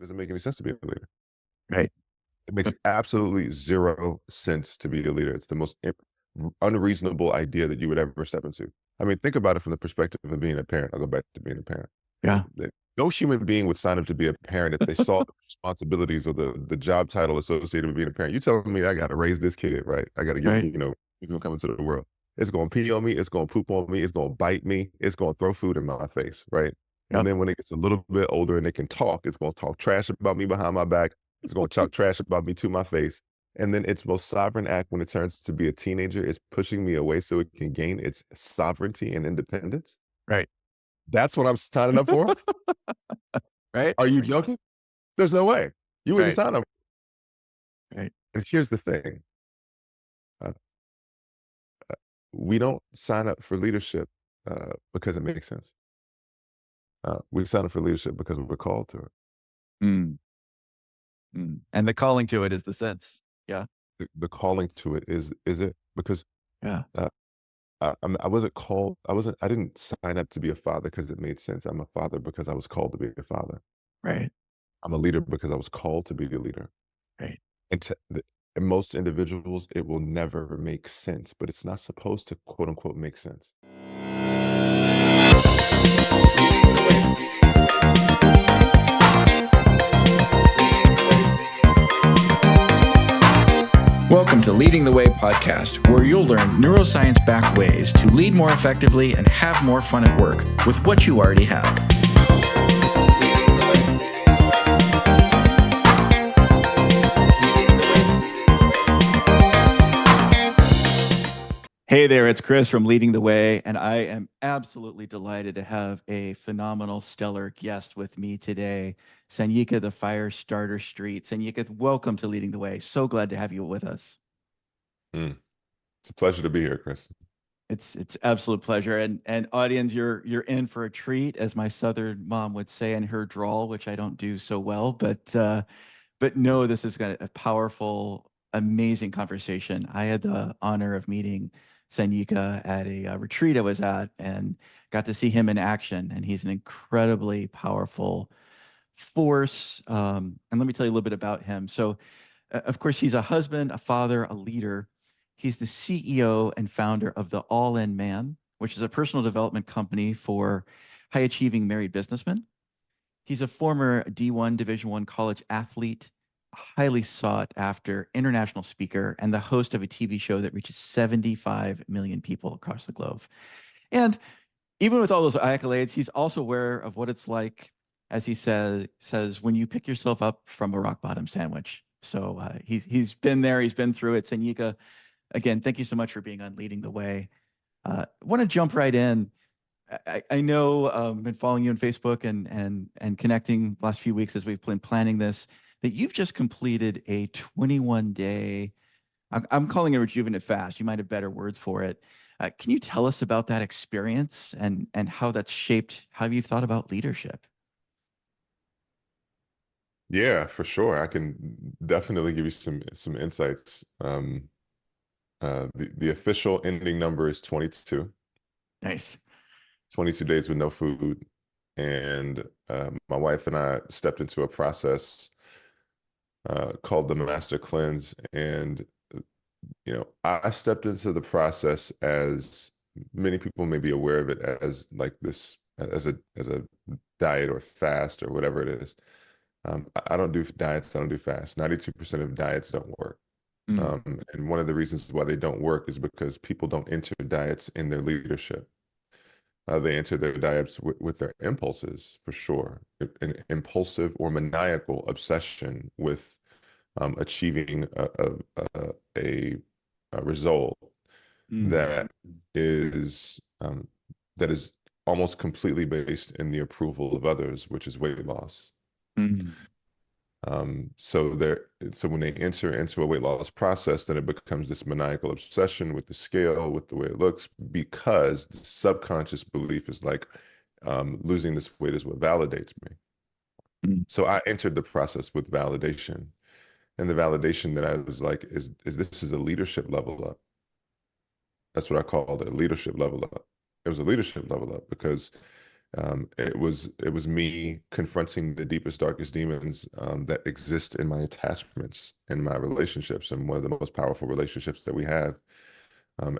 doesn't make any sense to be a leader. Right. It makes absolutely zero sense to be a leader. It's the most unreasonable idea that you would ever step into. I mean, think about it from the perspective of being a parent. I'll go back to being a parent. Yeah. No human being would sign up to be a parent if they saw the responsibilities or the job title associated with being a parent. You telling me I got to raise this kid, right? I got to get, Right. he's going to come into the world. It's going to pee on me. It's going to poop on me. It's going to bite me. It's going to throw food in my face, right? And Yep. then when it gets a little bit older and it can talk, it's going to talk trash about me behind my back. It's going to talk trash about me to my face. And then its most sovereign act when it turns to be a teenager is pushing me away so it can gain its sovereignty and independence. Right. That's what I'm signing up for. Right. Are you joking? There's no way. You wouldn't Right. sign up. Right. And here's the thing. Uh, we don't sign up for leadership because it makes sense. We sign up for leadership because we're called to it. Mm. Mm. And the calling to it is the sense. Yeah. The calling to it is it because Yeah. I wasn't called. I didn't sign up to be a father because it made sense. I'm a father because I was called to be a father. Right. I'm a leader because I was called to be a leader. Right. And and most individuals, it will never make sense, but it's not supposed to quote unquote make sense. Welcome to Leading the Way podcast, where you'll learn neuroscience-backed ways to lead more effectively and have more fun at work with what you already have. Hey there, it's Chris from Leading the Way, and I am absolutely delighted to have a phenomenal, stellar guest with me today, Sanyika, the Firestarter Street. Sanyika, welcome to Leading the Way. So glad to have you with us. It's a pleasure to be here, Chris. It's absolute pleasure, and audience, you're in for a treat, as my Southern mom would say in her drawl, which I don't do so well, but no, this is a powerful, amazing conversation. I had the honor of meeting Sanyika at a retreat I was at and got to see him in action. And he's an incredibly powerful force. And let me tell you a little bit about him. So, of course, he's a husband, a father, a leader. He's the CEO and founder of the All-In Man, which is a personal development company for high achieving married businessmen. He's a former D1 Division I college athlete, highly sought after international speaker, and the host of a TV show that reaches 75 million people across the globe. And even with all those accolades, he's also aware of what it's like, as he says when you pick yourself up from a rock bottom sandwich. So he's been there, he's been through it. Sanyika, again, thank you so much for being on Leading the Way. Want to jump right in. I know been following you on Facebook and connecting the last few weeks as we've been planning this, that you've just completed a 21-day, I'm calling it rejuvenate fast. You might have better words for it. Can you tell us about that experience and how that's shaped how you thought about leadership? Yeah, for sure. I can definitely give you some insights. The official ending number is 22. Nice. 22 days with no food. And my wife and I stepped into a process called the Master Cleanse. And, I stepped into the process, as many people may be aware of it, as like this, as a diet or fast or whatever it is. I don't do diets. I don't do fasts. 92% of diets don't work. Mm. And one of the reasons why they don't work is because people don't enter diets in their leadership. They enter their diets with their impulses, for sure. An impulsive or maniacal obsession with achieving a result Mm. that is that is almost completely based in the approval of others, which is weight loss. Mm. So when they enter into a weight loss process, then it becomes this maniacal obsession with the scale, with the way it looks, because the subconscious belief is like, losing this weight is what validates me. Mm. So I entered the process with validation, and the validation that I was like, is this is a leadership level up. That's what I called it, a leadership level up. It was a leadership level up because It was me confronting the deepest, darkest demons that exist in my attachments and my relationships. And one of the most powerful relationships that we have well,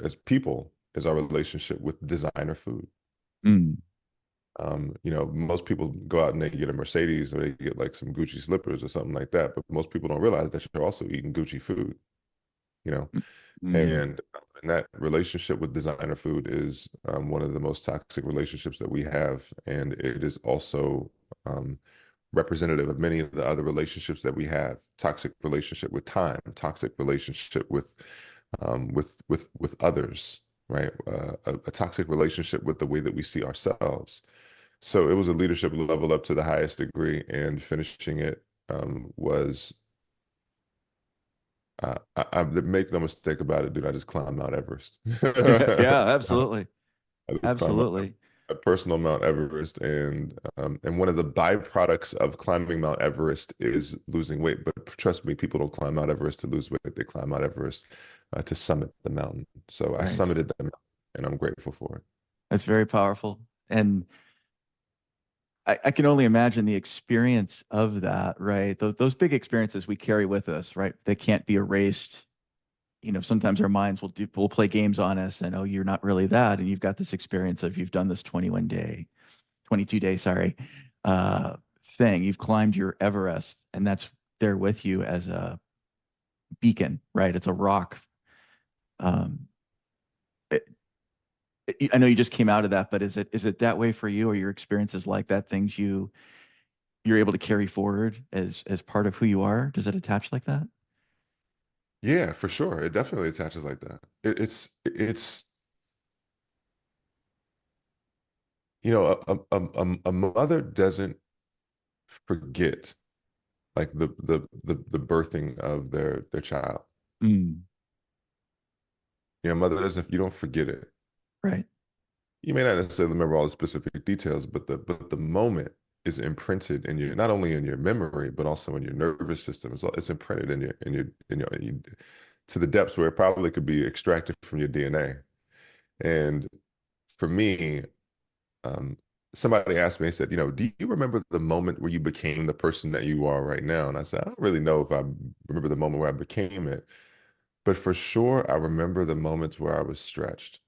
as people is our relationship with designer food. Mm. Most people go out and they get a Mercedes or they get like some Gucci slippers or something like that, but most people don't realize that you're also eating Gucci food, you know. Mm. And that relationship with designer food is one of the most toxic relationships that we have, and it is also um, representative of many of the other relationships that we have. Toxic relationship with time, toxic relationship with others, right? A toxic relationship with the way that we see ourselves. So it was a leadership level up to the highest degree, and finishing it was make no mistake about it, dude. I just climbed Mount Everest. Yeah, absolutely. I just climbed Absolutely. a personal Mount Everest, and one of the byproducts of climbing Mount Everest is losing weight. But trust me, people don't climb Mount Everest to lose weight. They climb Mount Everest to summit the mountain. So I Right. summited the mountain, and I'm grateful for it. That's very powerful. And I can only imagine the experience of that, right? Those big experiences we carry with us, right? They can't be erased. Sometimes our minds will play games on us and, oh, you're not really that. And you've got this experience of you've done this 22 day, sorry, uh, thing. You've climbed your Everest, and that's there with you as a beacon, right? It's a rock. Um, I know you just came out of that, but is it that way for you, or your experiences like that, things you're able to carry forward as part of who you are? Does it attach like that? Yeah, for sure. It definitely attaches like that. It's a mother doesn't forget like the birthing of their child. Mm, Mother doesn't, you don't forget it. right. You may not necessarily remember all the specific details, but the moment is imprinted in your, not only in your memory, but also in your nervous system. It's imprinted to the depths where it probably could be extracted from your DNA. And for me, um, somebody asked me, I said, do you remember the moment where you became the person that you are right now? And I said, I don't really know if I remember the moment where I became it, but for sure, I remember the moments where I was stretched.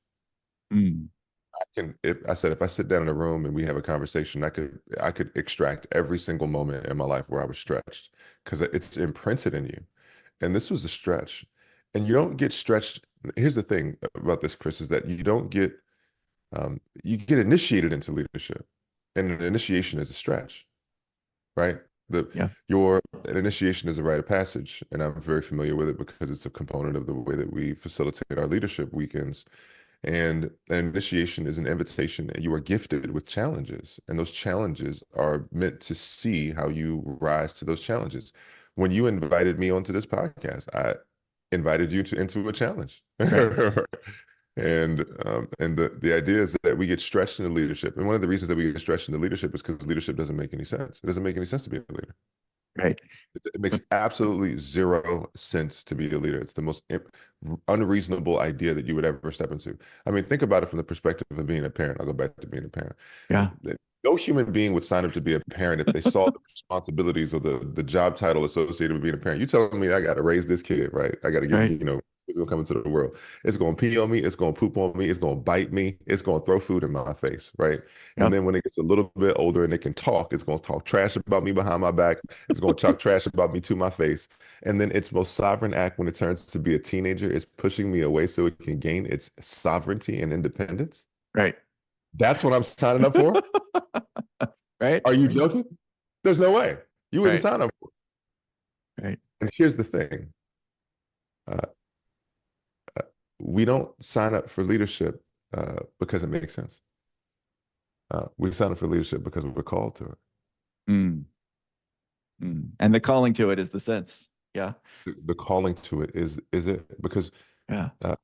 Mm, I said, if I sit down in a room and we have a conversation, I could extract every single moment in my life where I was stretched because it's imprinted in you. And this was a stretch. And you don't get stretched. Here's the thing about this, Chris, is that you get initiated into leadership, and an initiation is a stretch, right? The yeah. your An initiation is a rite of passage, and I'm very familiar with it because it's a component of the way that we facilitate our leadership weekends. And an initiation is an invitation, and you are gifted with challenges. And those challenges are meant to see how you rise to those challenges. When you invited me onto this podcast, I invited you into a challenge. Right. And the idea is that we get stretched into leadership. And one of the reasons that we get stretched into leadership is because leadership doesn't make any sense. It doesn't make any sense to be a leader. Right. It makes absolutely zero sense to be a leader. It's the most unreasonable idea that you would ever step into. I mean, think about it from the perspective of being a parent. I'll go back to being a parent. Yeah. No human being would sign up to be a parent if they saw the responsibilities or the job title associated with being a parent. You telling me I got to raise this kid, right? I got to get, Right. it's going to come into the world. It's going to pee on me. It's going to poop on me. It's going to bite me. It's going to throw food in my face, right? And Yep. then when it gets a little bit older and it can talk, it's going to talk trash about me behind my back. It's going to talk trash about me to my face. And then its most sovereign act when it turns to be a teenager is pushing me away so it can gain its sovereignty and independence. Right. That's what I'm signing up for. Right. Are you joking? There's no way. You wouldn't Right. sign up for it. Right. And here's the thing. Uh, uh, we don't sign up for leadership because it makes sense. We sign up for leadership because we're called to it. Mm, mm. And the calling to it is the sense. Yeah. The calling to it is it because Yeah. uh,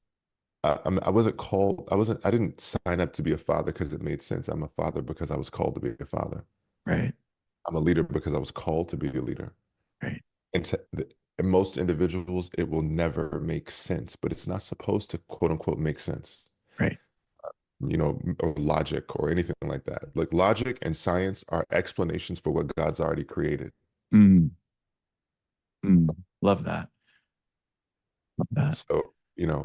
I wasn't called. I didn't sign up to be a father because it made sense. I'm a father because I was called to be a father. Right. I'm a leader because I was called to be a leader. Right. And and most individuals, it will never make sense, but it's not supposed to quote unquote make sense. Right. or logic or anything like that. Like logic and science are explanations for what God's already created. Mm, mm. Love that. Love that. So,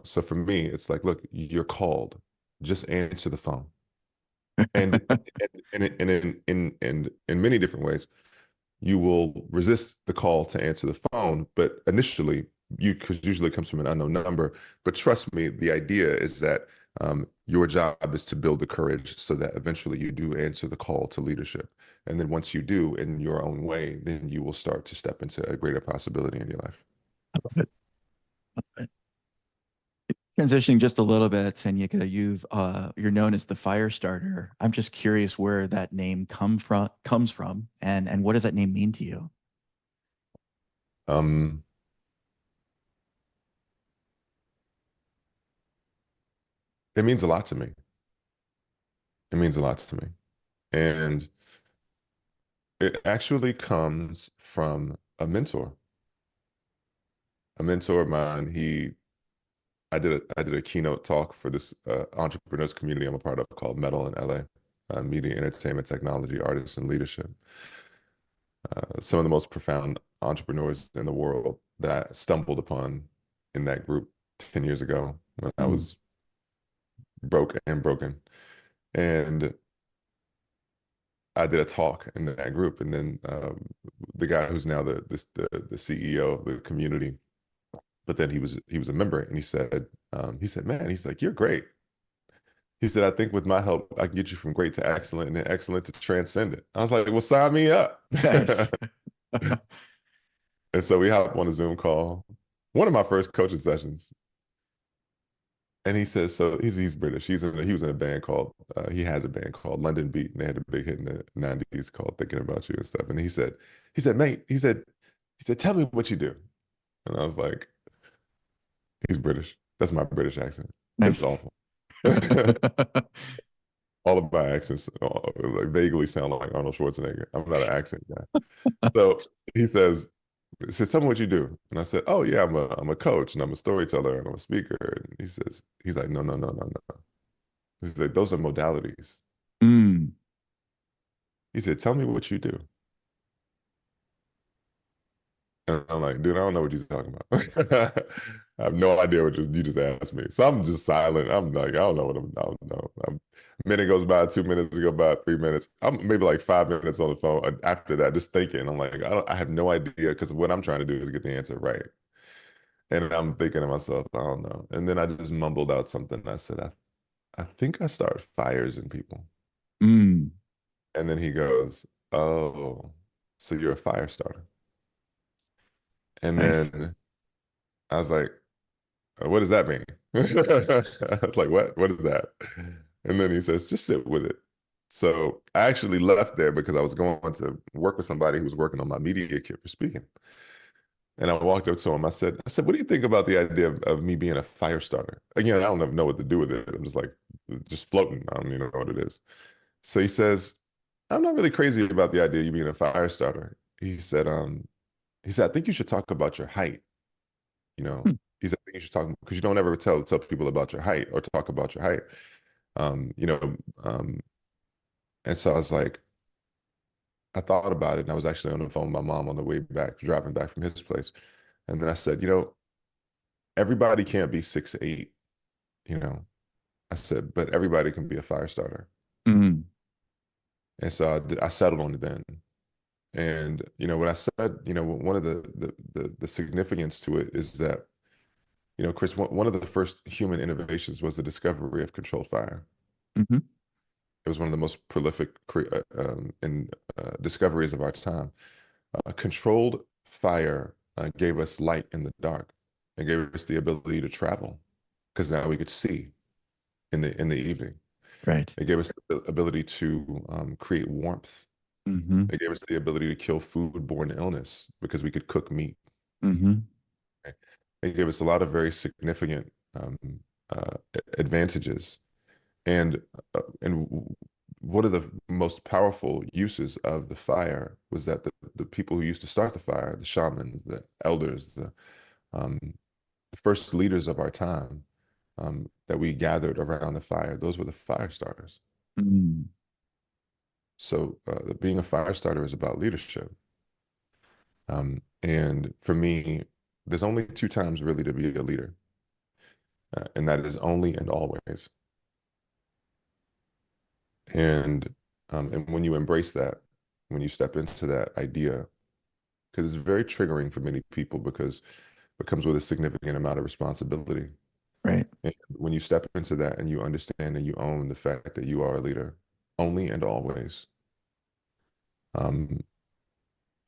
so for me, it's like, look, you're called. Just answer the phone. And in many different ways, you will resist the call to answer the phone, but initially, because usually it comes from an unknown number. But trust me, the idea is that your job is to build the courage so that eventually you do answer the call to leadership. And then once you do in your own way, then you will start to step into a greater possibility in your life. I love it. Love it. Transitioning just a little bit, Sanyika, you're known as the Firestarter. I'm just curious where that name comes from, and what does that name mean to you? Um, it means a lot to me. It means a lot to me. And it actually comes from a mentor. A mentor of mine, I did a keynote talk for this entrepreneurs community I'm a part of called Metal in LA, Media, Entertainment, Technology, Artists, and Leadership. Some of the most profound entrepreneurs in the world that I stumbled upon in that group 10 years ago when I Mm, was broke and broken. And I did a talk in that group, and then the guy who's now the CEO of the community, but then he was a member, and he said, man, he's like, you're great. He said, I think with my help, I can get you from great to excellent and then excellent to transcendent. I was like, well, sign me up. nice. And so we hopped on a Zoom call, one of my first coaching sessions. And he says, so he's British. He was in a band called, he has a band called London Beat, and they had a big hit in the 90s called Thinking About You and stuff. And mate, tell me what you do. And I was like, he's British. That's my British accent. It's Nice. awful. All of my accents like vaguely sound like Arnold Schwarzenegger. I'm not an accent guy. So he says, tell me what you do. And I said, oh yeah, I'm a coach and I'm a storyteller and I'm a speaker. And he's like, no, no, no, no, no. He's like, those are modalities. Mm, He said, tell me what you do. And I'm like, dude, I don't know what you're talking about. I have no idea what you just asked me. So I'm just silent. I'm like, I don't know. A minute goes by, 2 minutes go by, 3 minutes. I'm maybe like 5 minutes on the phone after that, just thinking. I'm like, I have no idea because what I'm trying to do is get the answer right. And I'm thinking to myself, I don't know. And then I just mumbled out something. I said, I think I start fires in people. mm, And then he goes, oh, so you're a fire starter. And nice. then I was like, what does that mean? I was like, what is that? And then he says, just sit with it. So I actually left there because I was going to work with somebody who was working on my media kit for speaking. And I walked up to him. I said, what do you think about the idea of me being a fire starter? Again, I don't know what to do with it. I'm just like, just floating. I don't even know what it is. So he says, I'm not really crazy about the idea of you being a fire starter. He said, I think you should talk about your height. You know, Hmm, he said, I think you should talk because you don't ever tell people about your height or talk about your height. Um, you know, um, and so I was like, I thought about it, and I was actually on the phone with my mom on the way back, driving back from his place. And then I said, everybody can't be 6'8", you know. I said, but everybody can be a fire starter. mm, And so I settled on it then. And what I said, one of the significance to it is that, Chris, one of the first human innovations was the discovery of controlled fire. mhm, It was one of the most prolific discoveries of our time. Controlled fire gave us light in the dark and gave us the ability to travel because now we could see in the evening. right. It gave us the ability to create warmth. Mm-hmm, It gave us the ability to kill food-borne illness because we could cook meat. mm-hmm, Okay? It gave us a lot of very significant advantages. And one of the most powerful uses of the fire was that the people who used to start the fire, the shamans, the elders, the first leaders of our time, that we gathered around the fire, those were the fire starters. Mm. So being a fire starter is about leadership. And for me, there's only two times really to be a leader, and that is only and always. And when you embrace that, when you step into that idea, because it's very triggering for many people because it comes with a significant amount of responsibility. Right. And when you step into that and you understand and you own the fact that you are a leader, only and always, um,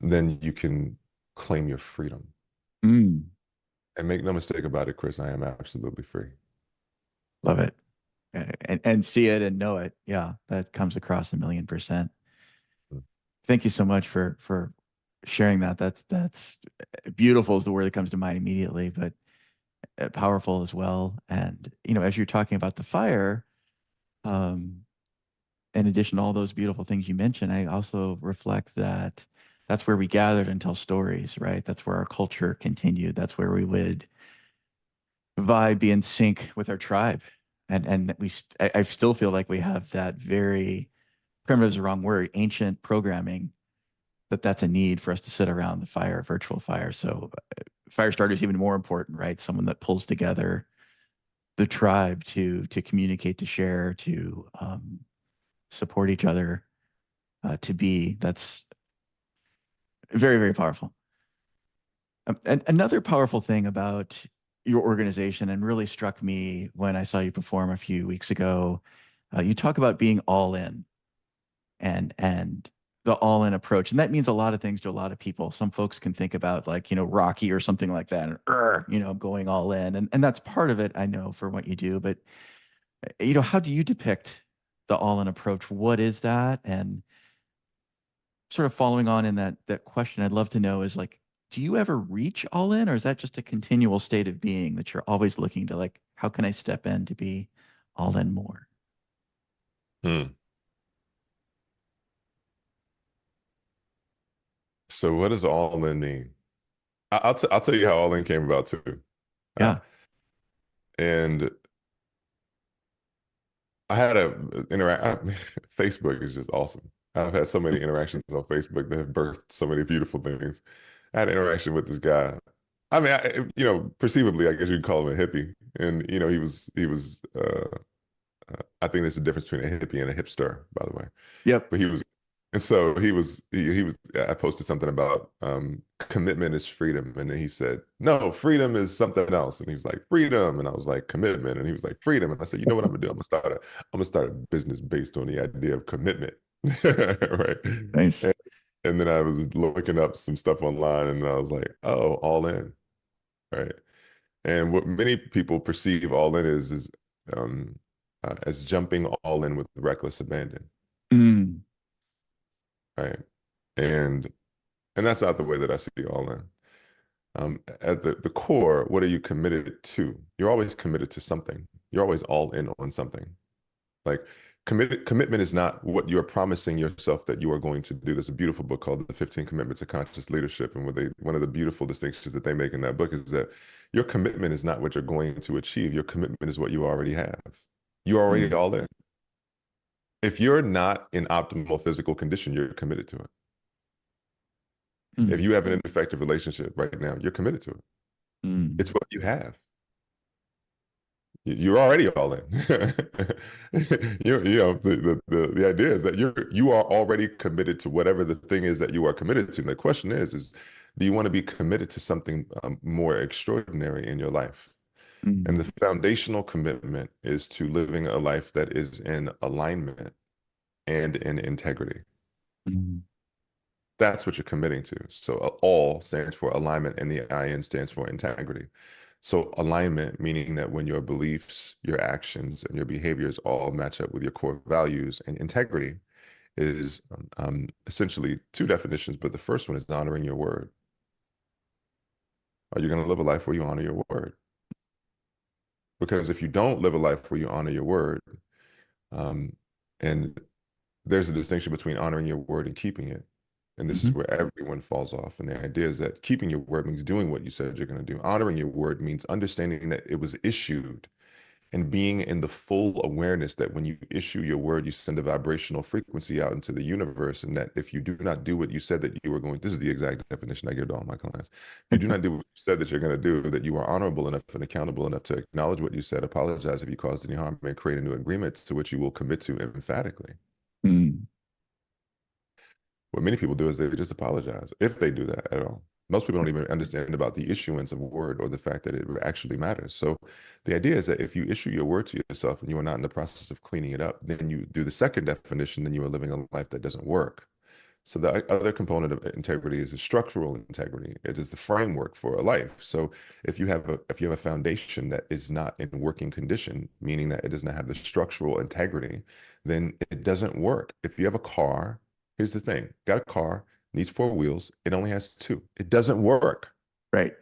then you can claim your freedom. Mm. And make no mistake about it, Chris, I am absolutely free. Love it. And see it and know it. Yeah, that comes across 1,000,000%. Thank you so much for sharing that. That's beautiful is the word that comes to mind immediately, but powerful as well. And as you're talking about the fire, um, in addition to all those beautiful things you mentioned, I also reflect that that's where we gathered and tell stories, right? That's where our culture continued. That's where we would vibe, be in sync with our tribe. And I still feel like we have that very primitive is the wrong word, ancient programming that's a need for us to sit around the fire, virtual fire. So Firestarter is even more important, right? Someone that pulls together the tribe to communicate, to share, to support each other, to be. That's very, very powerful. And another powerful thing about your organization, and really struck me when I saw you perform a few weeks ago, you talk about being all in, and the all in approach. And that means a lot of things to a lot of people. Some folks can think about like, Rocky or something like that, and going all in. And that's part of it, I know, for what you do. But how do you depict the all in approach? What is that? And sort of following on in that question, I'd love to know is like, do you ever reach all in, or is that just a continual state of being that you're always looking to like, how can I step in to be all in more? Hmm. So what does all in mean? I'll tell you how all in came about too. Uh, Yeah. and I had a interact. Facebook is just awesome. I've had so many interactions on Facebook that have birthed so many beautiful things. I had an interaction with this guy. I mean, perceivably, I guess you'd call him a hippie, and I think there's a difference between a hippie and a hipster, by the way. Yep. But he was, and so he was. I posted something about commitment is freedom, and then he said, "No, freedom is something else." And he was like, "Freedom," and I was like, "Commitment," and he was like, "Freedom." And I said, "You know what I'm gonna do? I'm gonna start a business based on the idea of commitment, right?" Nice. And, and then I was looking up some stuff online, and I was like, "Oh, all in, right?" And what many people perceive all in is um, as jumping all in with reckless abandon, Mm. right? And and that's not the way that I see all in. At the core, what are you committed to? You're always committed to something. You're always all in on something. Like commitment is not what you're promising yourself that you are going to do. There's a beautiful book called The 15 Commitments to Conscious Leadership. And one of the beautiful distinctions that they make in that book is that your commitment is not what you're going to achieve. Your commitment is what you already have. You're already Mm. all in. If you're not in optimal physical condition, you're committed to it. If Mm. you have an ineffective relationship right now, you're committed to it. It's Mm. what you have. You're already all in. The idea is that you are already committed to whatever the thing is that you are committed to. And the question is do you want to be committed to something more extraordinary in your life? And Mm. the foundational commitment is to living a life that is in alignment and in integrity. Mm. That's what you're committing to. So all stands for alignment and the IN stands for integrity. So alignment, meaning that when your beliefs, your actions, and your behaviors all match up with your core values, and integrity is essentially two definitions, but the first one is honoring your word. Are you going to live a life where you honor your word? Because if you don't live a life where you honor your word, um, and there's a distinction between honoring your word and keeping it. And this is Mhm. where everyone falls off. And the idea is that keeping your word means doing what you said you're going to do. Honoring your word means understanding that it was issued and being in the full awareness that when you issue your word, you send a vibrational frequency out into the universe, and that if you do not do what you said that you were going, this is the exact definition I give to all my clients. If you do not do what you said that you're going to do, that you are honorable enough and accountable enough to acknowledge what you said, apologize if you caused any harm, and create a new agreement to which you will commit to emphatically. Mm. What many people do is they just apologize, if they do that at all. Most people don't even understand about the issuance of a word or the fact that it actually matters. So the idea is that if you issue your word to yourself and you are not in the process of cleaning it up, then you do the second definition, then you are living a life that doesn't work. So the other component of integrity is the structural integrity. It is the framework for a life. So if you have a foundation that is not in working condition, meaning that it does not have the structural integrity, then it doesn't work. If you have a car, here's the thing: got a car, needs four wheels, it only has two. It doesn't work. Right.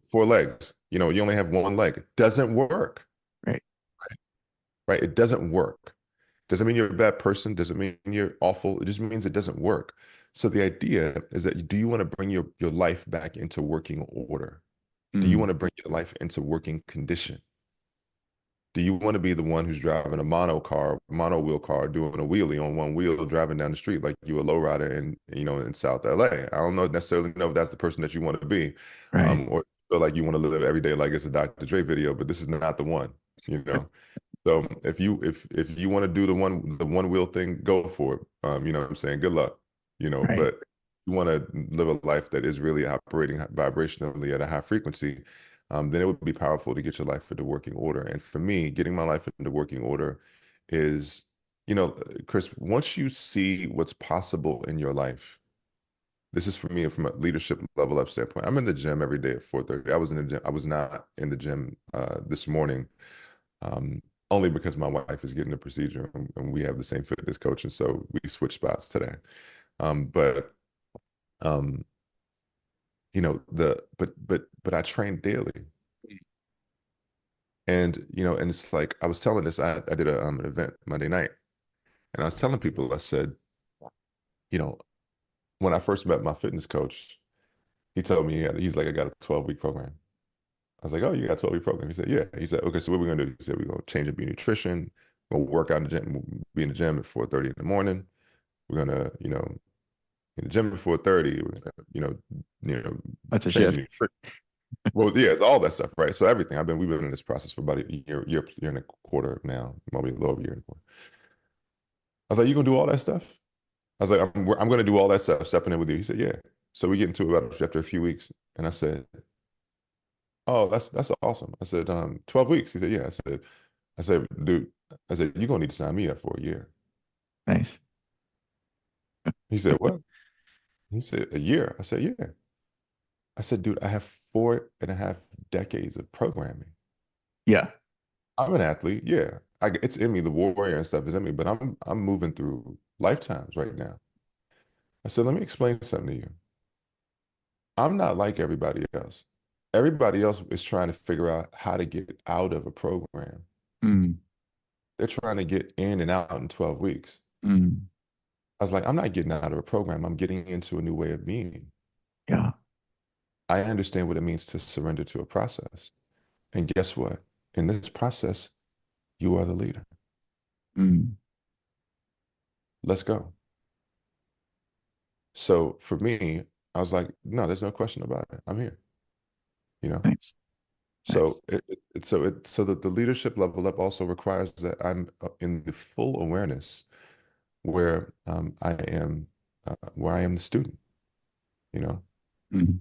Four legs. You only have one leg. It doesn't work. Right. Right? It doesn't work. Doesn't mean you're a bad person. Doesn't mean you're awful. It just means it doesn't work. So the idea is that do you want to bring your life back into working order? Do you want Mm. to bring your life into working condition? Do you want to be the one who's driving a mono wheel car, doing a wheelie on one wheel, driving down the street like you a lowrider in South LA? I don't necessarily know if that's the person that you want to be, Right. or feel like you want to live every day like it's a Dr. Dre video, but this is not the one, you know. So if you want to do the one wheel thing, go for it. You know what I'm saying? Good luck. Right. But you want to live a life that is really operating vibrationally at a high frequency, then it would be powerful to get your life into working order. And for me, getting my life into working order is, Chris, once you see what's possible in your life, this is for me from a leadership level up standpoint. I'm in the gym every day at 4:30. I was in the gym. I was not in the gym this morning, um, only because my wife is getting a procedure and we have the same fitness coach, and so we switched spots today. But um, but I train daily, and it's like I was telling this. I did an event Monday night, and I was telling people. I said, you know, when I first met my fitness coach, he told me he's like, I got a 12-week program. I was like, oh, you got a 12-week program? He said, yeah. He said, okay, so what we're gonna do? He said, we're gonna change up your nutrition. We'll work out in the gym. We'll be in the gym at 4:30 in the morning. We're gonna, in the gym at 4:30. We're gonna, That's a change shift. your nutrition. Well, yeah, it's all that stuff, right? So everything. We've been in this process for about a year and a quarter now, maybe a little over a year and a quarter. I was like, you gonna do all that stuff? I was like, I'm gonna do all that stuff, stepping in with you. He said, yeah. So we get into it about after a few weeks, and I said, oh, that's awesome. I said, 12 weeks. He said, yeah. I said, dude, I said, you're gonna need to sign me up for a year. Nice. He said, what? He said, a year. I said, yeah. I said, dude, I have 4.5 decades of programming. Yeah. I'm an athlete, yeah. It's in me, the warrior and stuff is in me, but I'm moving through lifetimes right now. I said, let me explain something to you. I'm not like everybody else. Everybody else is trying to figure out how to get out of a program. Mm. They're trying to get in and out in 12 weeks. Mm. I was like, I'm not getting out of a program. I'm getting into a new way of being. Yeah. I understand what it means to surrender to a process. And guess what? In this process, you are the leader. Mm. Let's go. So for me, I was like, no, there's no question about it. I'm here, you know? Nice. So Nice. so that the leadership level up also requires that I'm in the full awareness where I am the student, you know? Mm.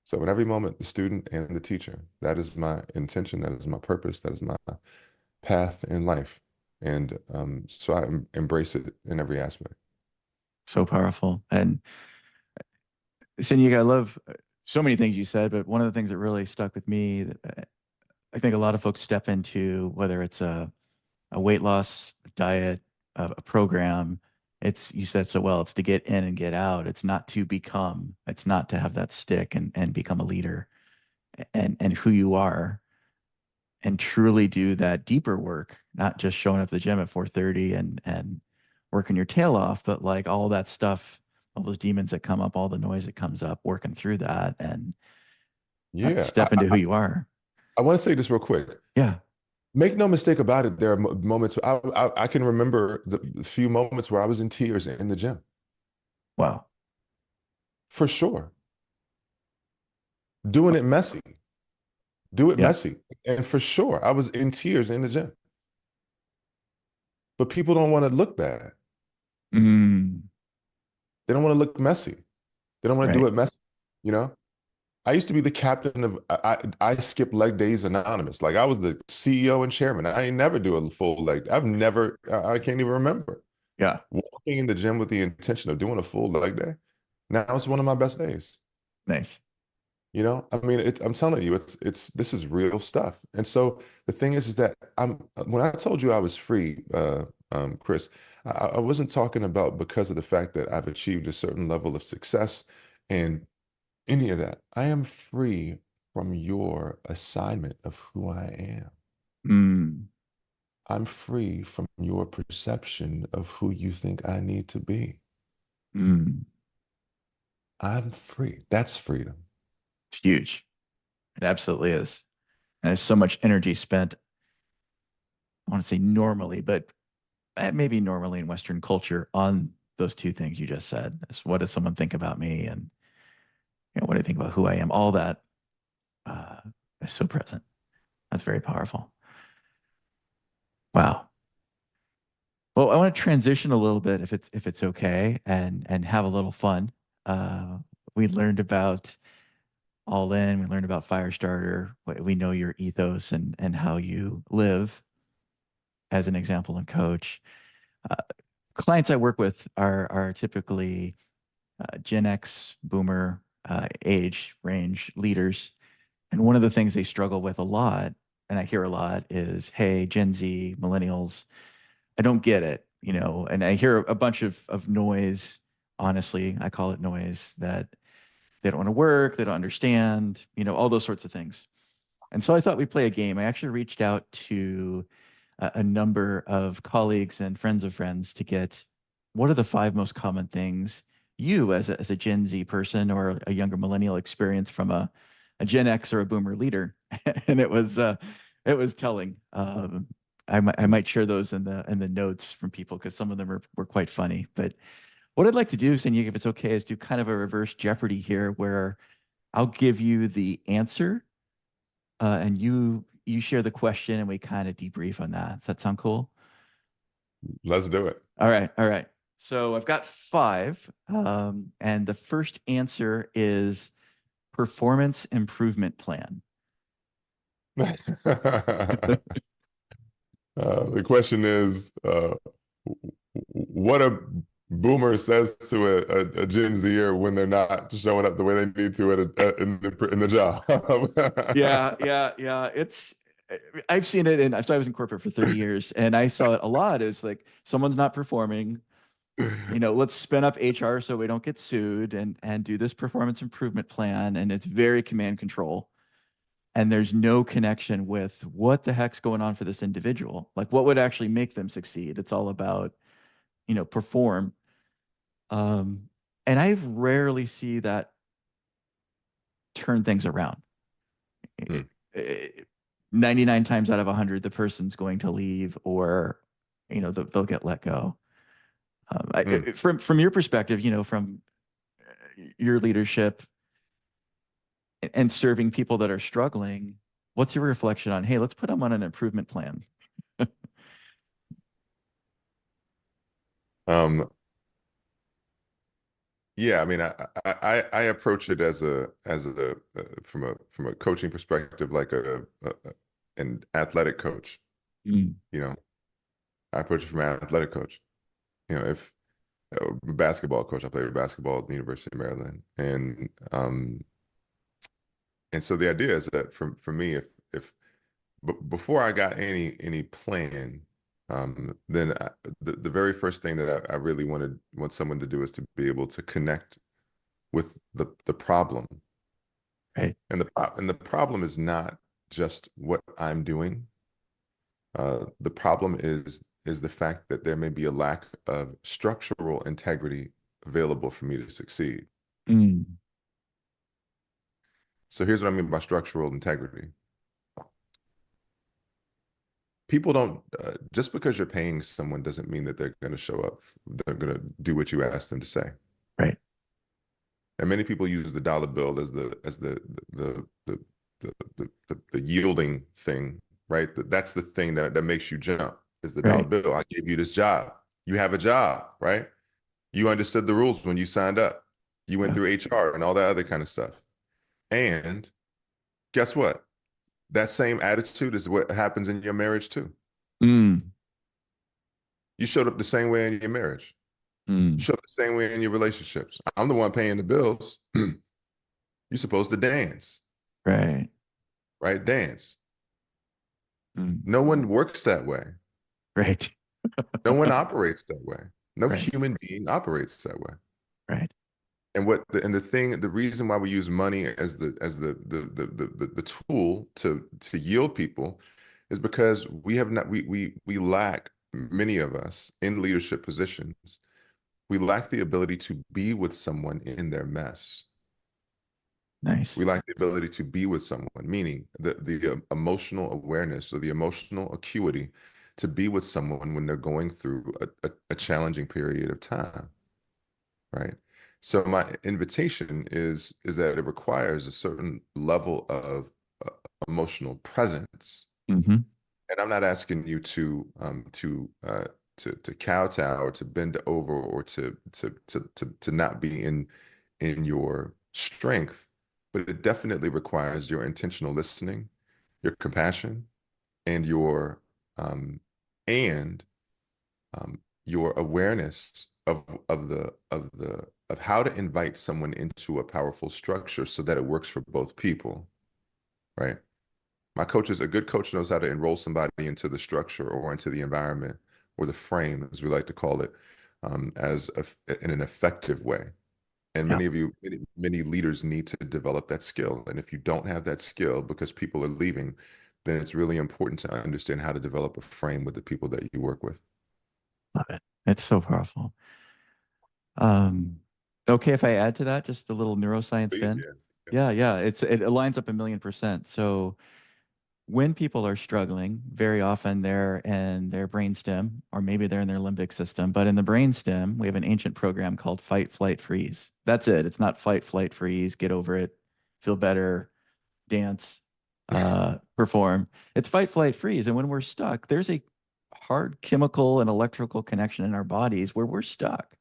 So in every moment, the student and the teacher, that is my intention, that is my purpose, that is my path in life. And so I embrace it in every aspect. So powerful. And Sanyika, I love so many things you said, but one of the things that really stuck with me that I think a lot of folks step into, whether it's a weight loss diet, a program, it's, you said so well, it's to get in and get out. It's not to become, it's not to have that stick and become a leader and who you are and truly do that deeper work, not just showing up at the gym at 4:30 and working your tail off, but like all that stuff, all those demons that come up, all the noise that comes up, working through that and Yeah, step into who you are. I want to say this real quick. Yeah. Make no mistake about it. There are moments I can remember the few moments where I was in tears in the gym, Wow. for sure. Doing it messy, do it Yeah. messy, and for sure, I was in tears in the gym. But people don't want to look bad. Mm, They don't want to look messy. They don't want to do right. it messy. You know, I used to be the captain of I skip leg days anonymous. Like I was the CEO and chairman. I ain't never do a full leg. I've never. I can't even remember Yeah. walking in the gym with the intention of doing a full leg day. Now it's one of my best days. Nice. You know, I mean, I'm telling you, it's this is real stuff. And so the thing is that I'm when I told you I was free, Chris, I wasn't talking about because of the fact that I've achieved a certain level of success and any of that. I am free from your assignment of who I am. Mm, I'm free from your perception of who you think I need to be. mm. I'm free. That's freedom. It's huge. It absolutely is. And there's so much energy spent, I want to say normally, but maybe normally in Western culture on those two things you just said. Is what does someone think about me? And what do they think about who I am? All that uh, is so present. That's very powerful. Wow. Well, I want to transition a little bit if it's okay and have a little fun. Uh, we learned about All In, we learned about Firestarter. We know your ethos and how you live as an example and coach. Uh, Clients I work with are typically Gen X, Boomer age range leaders, and one of the things they struggle with a lot, and I hear a lot, is, "Hey, Gen Z, millennials, I don't get it," and I hear a bunch of noise. Honestly, I call it noise that they don't want to work, they don't understand, all those sorts of things. And so I thought we'd play a game. I actually reached out to a number of colleagues and friends of friends to get what are the five most common things you as a Gen Z person or a younger millennial experience from a Gen X or a boomer leader. And it was telling. I might share those in the notes from people because some of them were quite funny. But what I'd like to do, Sanyika, if it's okay, is do kind of a reverse Jeopardy here where I'll give you the answer and you share the question and we kind of debrief on that. Does that sound cool? Let's do it. All right, all right. So I've got five, and the first answer is performance improvement plan. The question is, what a boomer says to a Gen Zer when they're not showing up the way they need to in the job. Yeah, yeah, yeah. I've seen it, and so I was in corporate for 30 years, and I saw it a lot. It's like someone's not performing. Let's spin up HR so we don't get sued, and do this performance improvement plan, and it's very command control. And there's no connection with what the heck's going on for this individual. Like what would actually make them succeed? It's all about, perform. Um, and I rarely see that turn things around. Hmm. 99 times out of 100, the person's going to leave or, they'll get let go. Hmm. From your perspective, from your leadership and serving people that are struggling, what's your reflection on, hey, let's put them on an improvement plan? Um, yeah, I mean, I approach it from a coaching perspective, like an athletic coach. Mm, You know, I approach it from an athletic coach. If basketball coach, I played basketball at the University of Maryland, and so the idea is that for me, if before I got any plan, then the very first thing that I really want someone to do is to be able to connect with the problem, right. and the problem is not just what I'm doing. The problem is the fact that there may be a lack of structural integrity available for me to succeed. Mm, So here's what I mean by structural integrity. people don't just because you're paying someone doesn't mean that they're going to show up. They're going to do what you ask them to say. Right. And many people use the dollar bill as the the yielding thing, right? That's the thing that makes you jump is the dollar Right. bill. I gave you this job. You have a job, right? You understood the rules when you signed up. You went Yeah. through HR and all that other kind of stuff. And guess what? That same attitude is what happens in your marriage too. Mm. You showed up the same way in your marriage. You Mm. show up the same way in your relationships. I'm the one paying the bills. You're supposed to dance, Right. right? Dance. Mm. No one works that way. Right. No one operates that way. No Right. human being operates that way. Right. And the reason why we use money as the tool to yield people is because we have not we lack, many of us in leadership positions, we lack the ability to be with someone in their mess. Nice. We lack the ability to be with someone, meaning the emotional awareness or the emotional acuity to be with someone when they're going through a challenging period of time, right? So my invitation is that it requires a certain level of uh, emotional presence, Mm-hmm. and I'm not asking you to kowtow or to bend over or to not be in your strength, but it definitely requires your intentional listening, your compassion, and um, and your awareness of how to invite someone into a powerful structure so that it works for both people, right? A good coach knows how to enroll somebody into the structure or into the environment or the frame, as we like to call it, in an effective way. And Yeah. many leaders need to develop that skill. And if you don't have that skill because people are leaving, then it's really important to understand how to develop a frame with the people that you work with. Love it. It's so powerful. Um, okay, if I add to that, just a little neuroscience Please, bend. yeah. Yeah, yeah. It aligns up 1,000,000%. So when people are struggling, very often they're in their brainstem, or maybe they're in their limbic system. But in the brainstem, we have an ancient program called fight, flight, freeze. That's it. It's not fight, flight, freeze, get over it, feel better, dance, perform. It's fight, flight, freeze. And when we're stuck, there's a hard chemical and electrical connection in our bodies where we're stuck.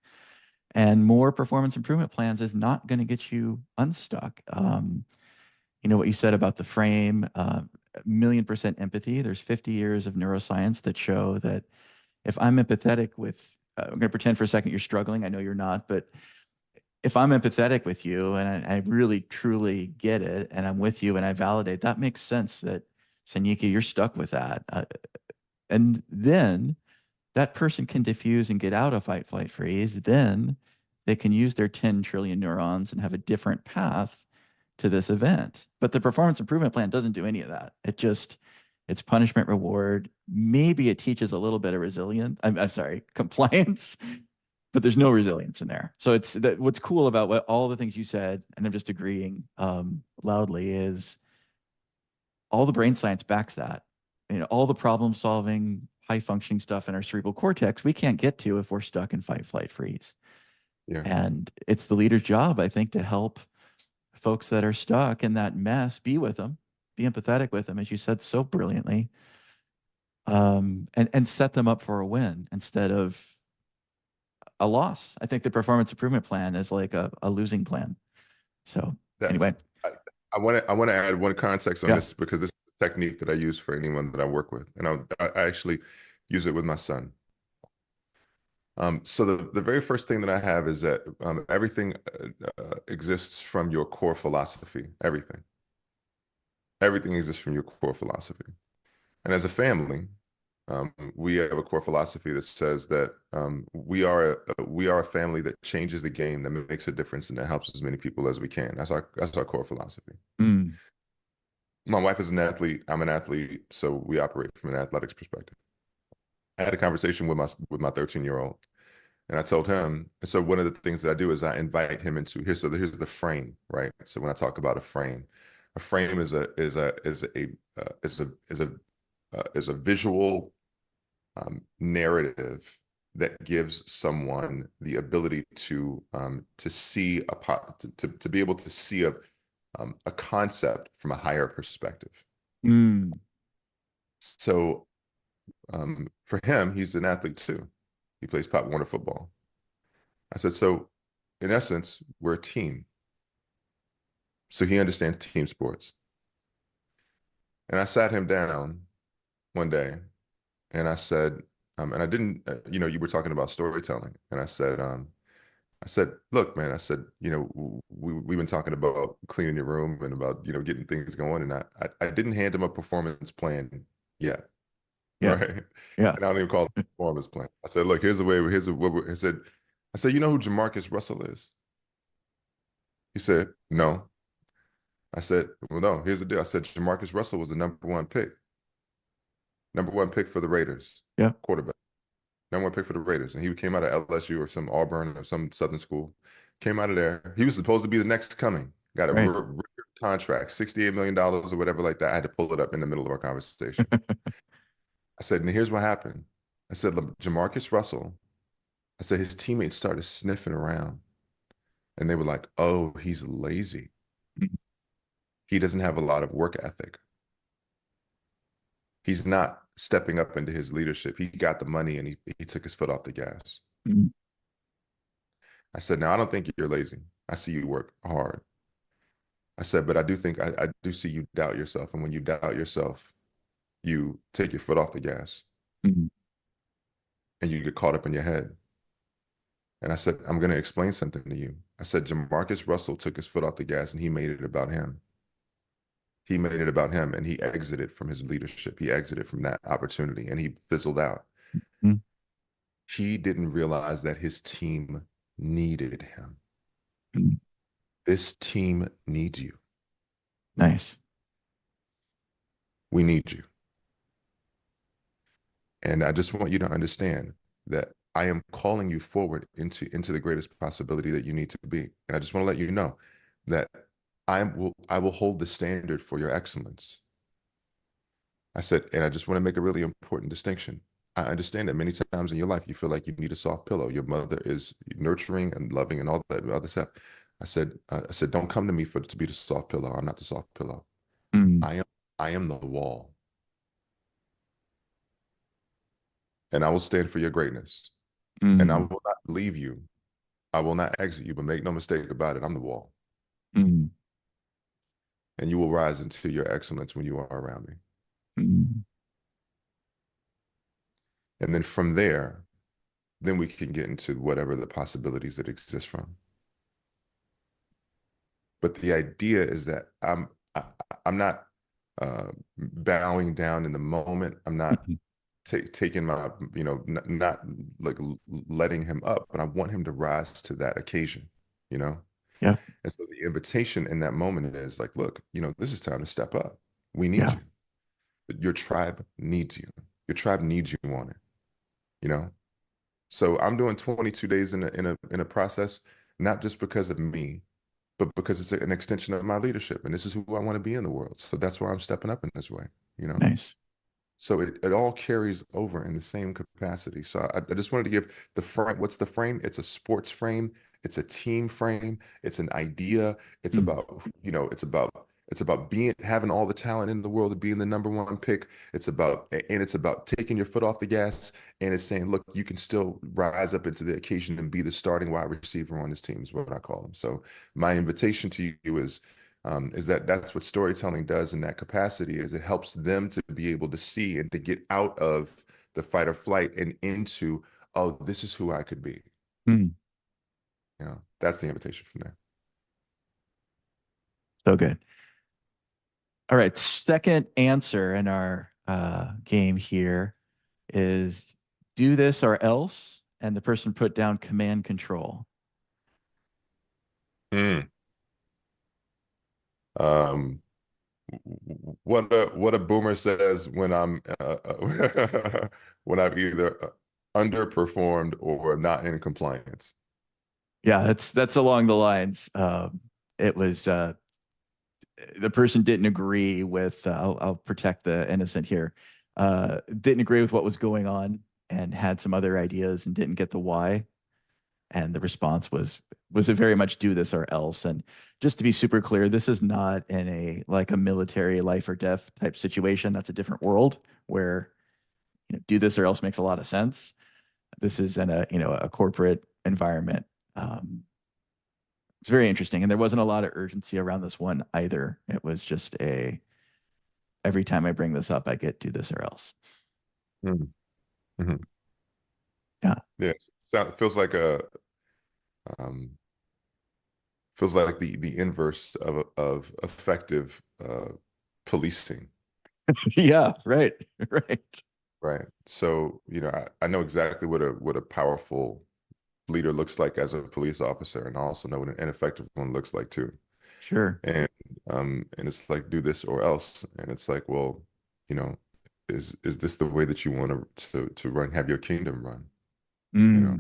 And more performance improvement plans is not going to get you unstuck. You know what you said about the frame, 1,000,000% empathy. There's 50 years of neuroscience that show that if I'm empathetic with, I'm going to pretend for a second you're struggling. I know you're not, but if I'm empathetic with you and I really truly get it and I'm with you and I validate, that makes sense that Sanyika, you're stuck with that. And then that person can diffuse and get out of fight, flight, freeze. Then they can use their 10 trillion neurons and have a different path to this event. But the performance improvement plan doesn't do any of that. It's punishment reward. Maybe it teaches a little bit of resilience. I'm sorry, compliance, but there's no resilience in there. So it's that what's cool about what all the things you said, and I'm just agreeing loudly, is all the brain science backs that. You know, all the problem solving, high functioning stuff in our cerebral cortex, we can't get to if we're stuck in fight, flight, freeze. Yeah. And it's the leader's job, I think, to help folks that are stuck in that mess be with them, be empathetic with them, as you said so brilliantly, and set them up for a win instead of a loss. I think the performance improvement plan is like a losing plan. So That anyway, I, I want to add one context on yeah. this because this is a technique that I use for anyone that I work with, and I actually use it with my son. So the very first thing that I have is that everything exists from your core philosophy. Everything exists from your core philosophy. And as a family, we have a core philosophy that says that we are a family that changes the game, that makes a difference, and that helps as many people as we can. That's our core philosophy. Mm, My wife is an athlete. I'm an athlete, so we operate from an athletics perspective. I had a conversation with my 13-year-old, and I told him. And so one of the things that I do is I invite him into here. So here's the frame, right? So when I talk about a frame is a is a visual narrative that gives someone the ability to see to be able to see a concept from a higher perspective. Mm. So for him, he's an athlete too. He plays Pop Warner football. I said, so in essence, we're a team. So he understands team sports. And I sat him down one day and I said, and I didn't, you were talking about storytelling. And I said, look, man, I said, we've been talking about cleaning your room and about, getting things going. And I didn't hand him a performance plan yet. Yeah. Right. Yeah. And I don't even call it a performance plan. I said, look, here's the way, I said, you know who Jamarcus Russell is? He said, no. I said, well, no, here's the deal. I said, Jamarcus Russell was the number one pick for the Raiders, Yeah. quarterback, number one pick for the Raiders. And he came out of LSU or some Auburn or some Southern school, came out of there. He was supposed to be the next coming, got a Right. contract, $68 million or whatever like that. I had to pull it up in the middle of our conversation. I said, and here's what happened. I said, Jamarcus Russell, I said, his teammates started sniffing around and they were like, oh, he's lazy. Mm. He doesn't have a lot of work ethic. He's not stepping up into his leadership. He got the money and he took his foot off the gas. Mm. I said, now I don't think you're lazy. I see you work hard. I said, but I do think I do see you doubt yourself. And when you doubt yourself, you take your foot off the gas Mm. and you get caught up in your head. And I said, I'm going to explain something to you. I said, Jamarcus Russell took his foot off the gas and he made it about him. He made it about him and he exited from his leadership. He exited from that opportunity and he fizzled out. Mm. He didn't realize that his team needed him. Mm. This team needs you. Nice. We need you. And I just want you to understand that I am calling you forward into the greatest possibility that you need to be. And I just want to let you know that I will hold the standard for your excellence. I said, and I just want to make a really important distinction. I understand that many times in your life you feel like you need a soft pillow. Your mother is nurturing and loving and all that other stuff. I said, don't come to me to be the soft pillow. I'm not the soft pillow. Mm. I am I am the wall. And I will stand for your greatness. And I Mm. will not leave you. I will not exit you, but make no mistake about it. I'm the wall. Mm. And you will rise into your excellence when you are around me. Mm. And then from there, then we can get into whatever the possibilities that exist from. But the idea is that I'm not bowing down in the moment. I'm not Mm. taking my, not like letting him up, but I want him to rise to that occasion, you know? Yeah. And so the invitation in that moment is like, look, this is time to step up. We need Yeah. you. Your tribe needs you. Your tribe needs you on it, you know? So I'm doing 22 days in a process, not just because of me, but because it's an extension of my leadership. And this is who I want to be in the world. So that's why I'm stepping up in this way, you know? Nice. So it all carries over in the same capacity. So I just wanted to give the frame. What's the frame? It's a sports frame. It's a team frame. It's an idea. It's Mm. about, it's about having all the talent in the world to being the number one pick. It's about taking your foot off the gas and it's saying, look, you can still rise up into the occasion and be the starting wide receiver on this team is what I call them. So my invitation to you is that that's what storytelling does in that capacity is it helps them to be able to see and to get out of the fight or flight and into, oh, this is who I could be. Mm. That's the invitation from there. So good. All right. Second answer in our game here is do this or else, and the person put down command control. Mm. Um, what a boomer says when when I've either underperformed or not in compliance. Yeah, that's along the lines. It was the person didn't agree with. I'll protect the innocent here. didn't agree with what was going on and had some other ideas and didn't get the why. And the response was a very much do this or else. And just to be super clear, this is not in a like a military life or death type situation. That's a different world where do this or else makes a lot of sense. This is in a corporate environment. It's very interesting, and there wasn't a lot of urgency around this one either. It was just a every time I bring this up, I get do this or else. Mm-hmm. Yeah. Yes. So it um, feels like the inverse of effective policing. Yeah, right. Right. Right. So, I know exactly what a powerful leader looks like as a police officer, and I also know what an ineffective one looks like too. Sure. And and it's like do this or else. And it's like, well, you know, is this the way that you want to run, have your kingdom run? You know,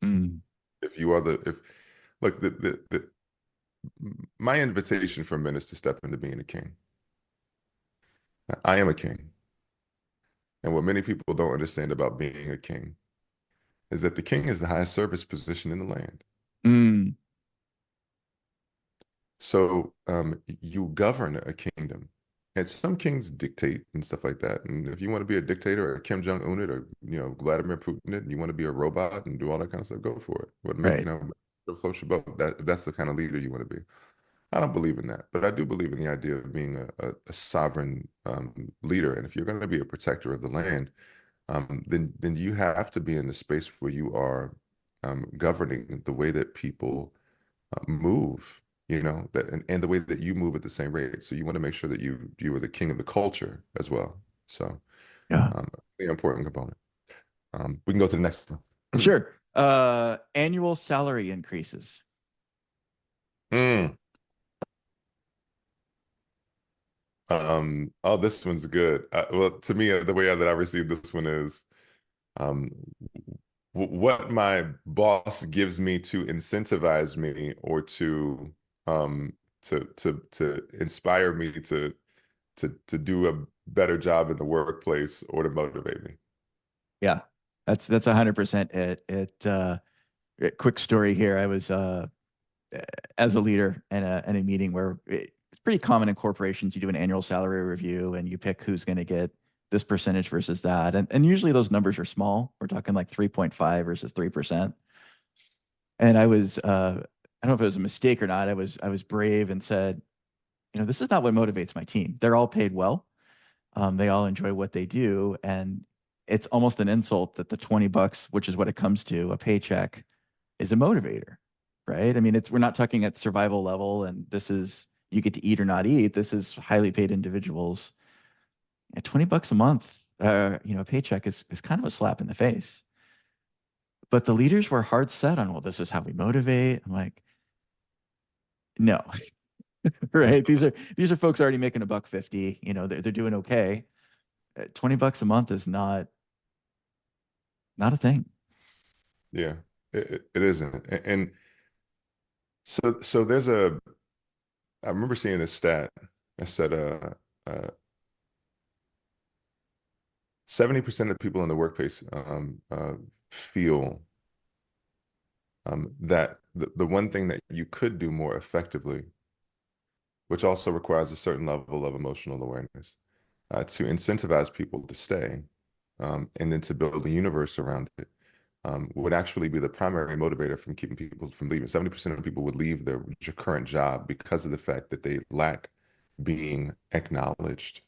Mm, mm. if you are the if look the my invitation for men is to step into being a king. I am a king. And what many people don't understand about being a king is that the king is the highest service position in the land. Mm. So you govern a kingdom. And some kings dictate and stuff like that. And if you want to be a dictator or Kim Jong-un it or Vladimir Putin it, and you want to be a robot and do all that kind of stuff, go for it. But make Right. float your boat. That's the kind of leader you want to be. I don't believe in that, but I do believe in the idea of being a sovereign leader. And if you're going to be a protector of the land, then you have to be in the space where you are governing the way that people move, and the way that you move at the same rate. So you want to make sure that you are the king of the culture as well. So Yeah. the important component. We can go to the next one. Sure. Annual salary increases. Mm. Oh, this one's good. Well, to me, the way that I received this one is um, what my boss gives me to incentivize me or um, to inspire me to do a better job in the workplace or to motivate me. Yeah. That's 100% it. Quick story here. I was as a leader in a meeting where it's pretty common in corporations. You do an annual salary review and you pick who's going to get this percentage versus that. And usually those numbers are small. We're talking like 3.5 versus 3%. And I don't know if it was a mistake or not. I was brave and said, this is not what motivates my team. They're all paid well. They all enjoy what they do. And it's almost an insult that the 20 bucks, which is what it comes to, a paycheck, is a motivator, right? I mean, we're not talking at survival level, and this is you get to eat or not eat. This is highly paid individuals. At 20 bucks a month, a paycheck is kind of a slap in the face. But the leaders were hard set on, well, this is how we motivate. I'm like, no, right? These are folks already making a buck 50. They're doing okay. 20 bucks a month is not a thing. Yeah, it isn't. And so I remember seeing this stat that said 70% of people in the workplace feel that the one thing that you could do more effectively, which also requires a certain level of emotional awareness, to incentivize people to stay, and then to build a universe around it, would actually be the primary motivator from keeping people from leaving. 70% of people would leave their current job because of the fact that they lack being acknowledged.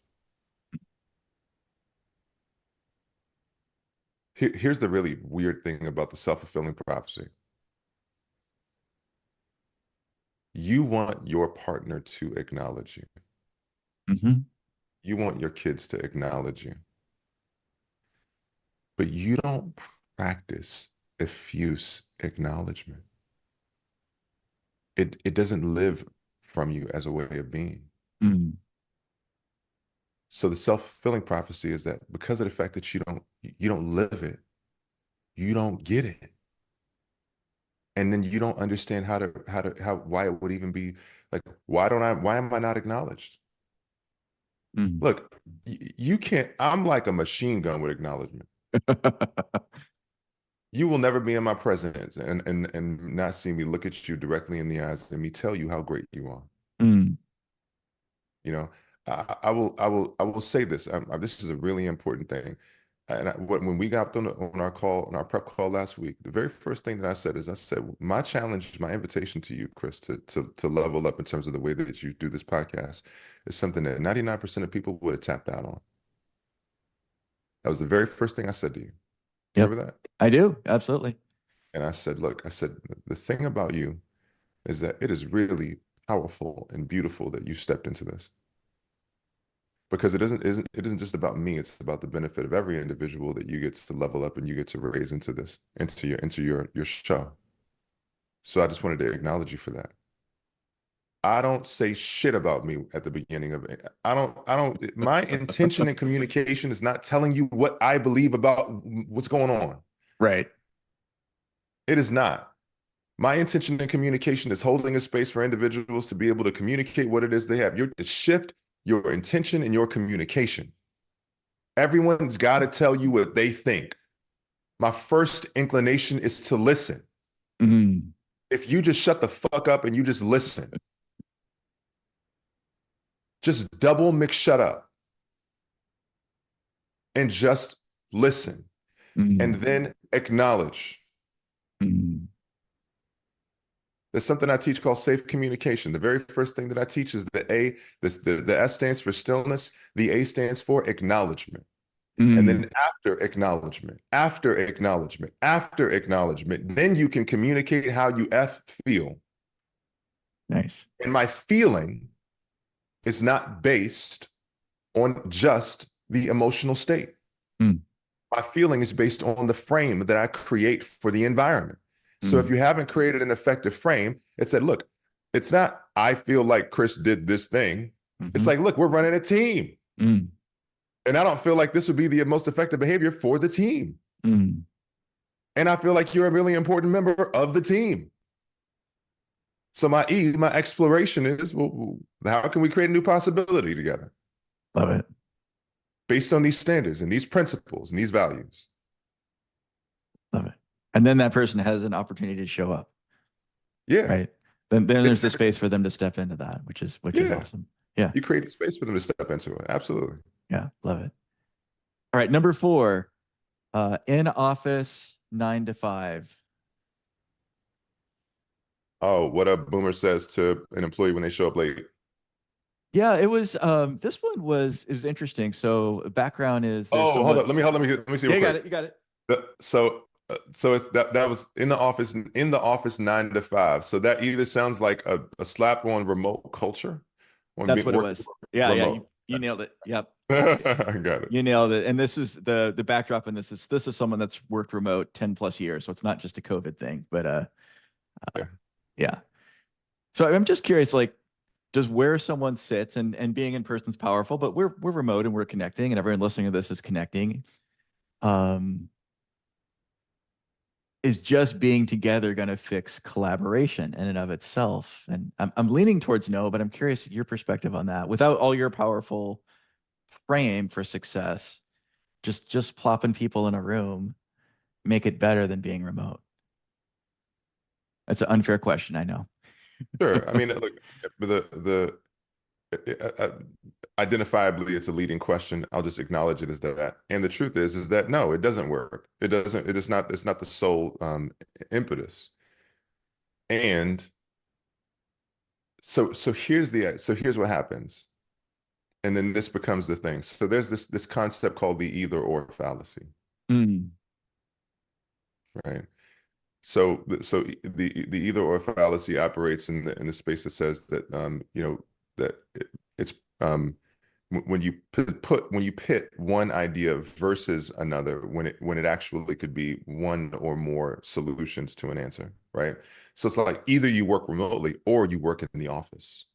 Here's the really weird thing about the self-fulfilling prophecy. You want your partner to acknowledge you. Hmm. You want your kids to acknowledge you, but you don't practice diffuse acknowledgement. It doesn't live from you as a way of being. Mm, So the self-fulfilling prophecy is that because of the fact that you don't live it, you don't get it. And then you don't understand how why it would even be like, why am I not acknowledged? Mm. Look, you can't, I'm like a machine gun with acknowledgement. You will never be in my presence and not see me look at you directly in the eyes and me tell you how great you are. Mm. You know, I will say this. This is a really important thing. And when we got on our call, on our prep call last week, the very first thing that I said is, I said, my challenge, my invitation to you, Chris, to level up in terms of the way that you do this podcast is something that 99% of people would have tapped out on. That was the very first thing I said to you. Do you Yep, remember that? I do. Absolutely. And I said, look, I said, the thing about you is that it is really powerful and beautiful that you stepped into this, because it isn't just about me. It's about the benefit of every individual that you get to level up and you get to raise into this, into your show. So I just wanted to acknowledge you for that. I don't say shit about me at the beginning of it. I don't, my intention in communication is not telling you what I believe about what's going on. Right. It is not. My intention in communication is holding a space for individuals to be able to communicate what it is they have. You're to shift your intention and your communication. Everyone's got to tell you what they think. My first inclination is to listen. Mm. If you just shut the fuck up and you just listen, just double mix shut up and just listen and Mm. then acknowledge. Mm. There's something I teach called safe communication. The very first thing that I teach is the S stands for stillness, the A stands for acknowledgement. And Mm. then after acknowledgement, after acknowledgement, after acknowledgement, then you can communicate how you feel. Nice. And my feeling is not based on just the emotional state. Mm. My feeling is based on the frame that I create for the environment. So if Mm. you haven't created an effective frame, it said, look, it's not, I feel like Chris did this thing. It's Mm-hmm. like, look, we're running a team. Mm. And I don't feel like this would be the most effective behavior for the team. Mm. And I feel like you're a really important member of the team. So my exploration is, well, how can we create a new possibility together Love it. based on these standards and these principles and these values? Love it. And then that person has an opportunity to show up, Yeah, right? Then it's there's the space for them to step into that, which is yeah. awesome. Yeah. You create a space for them to step into it. Absolutely. Yeah. Love it. All right. Number 4, in office 9 to 5. Oh, what a boomer says to an employee when they show up late. Yeah, it was this one was interesting. So background is there's Oh, hold someone. up. Let me see Yeah, real you got quick. it. You got it. So it's that was in the office 9 to 5. So that either sounds like a slap on remote culture, on That's being what it working was. Yeah, yeah, you remote. you nailed it. Yep. I got it. You nailed it. And this is the backdrop, and this is someone that's worked remote 10 plus years. So it's not just a COVID thing, but Yeah. yeah. So I'm just curious, like, does where someone sits and being in person is powerful, but we're remote and we're connecting, and everyone listening to this is connecting. Um, is just being together going to fix collaboration in and of itself? And I'm leaning towards no, but I'm curious your perspective on that. Without all your powerful frame for success, just plopping people in a room make it better than being remote? That's an unfair question, I know. Sure. I mean, look, the identifiably it's a leading question. I'll just acknowledge it as that. And the truth is that no, it doesn't work. It doesn't, it is not, it's not the sole impetus. And so here's what happens. And then this becomes the thing. So there's this concept called the either or fallacy, Mm. right? So the either or fallacy operates in the space that says that that it's when you when you pit one idea versus another, when it actually could be one or more solutions to an answer, right? So it's like either you work remotely or you work in the office.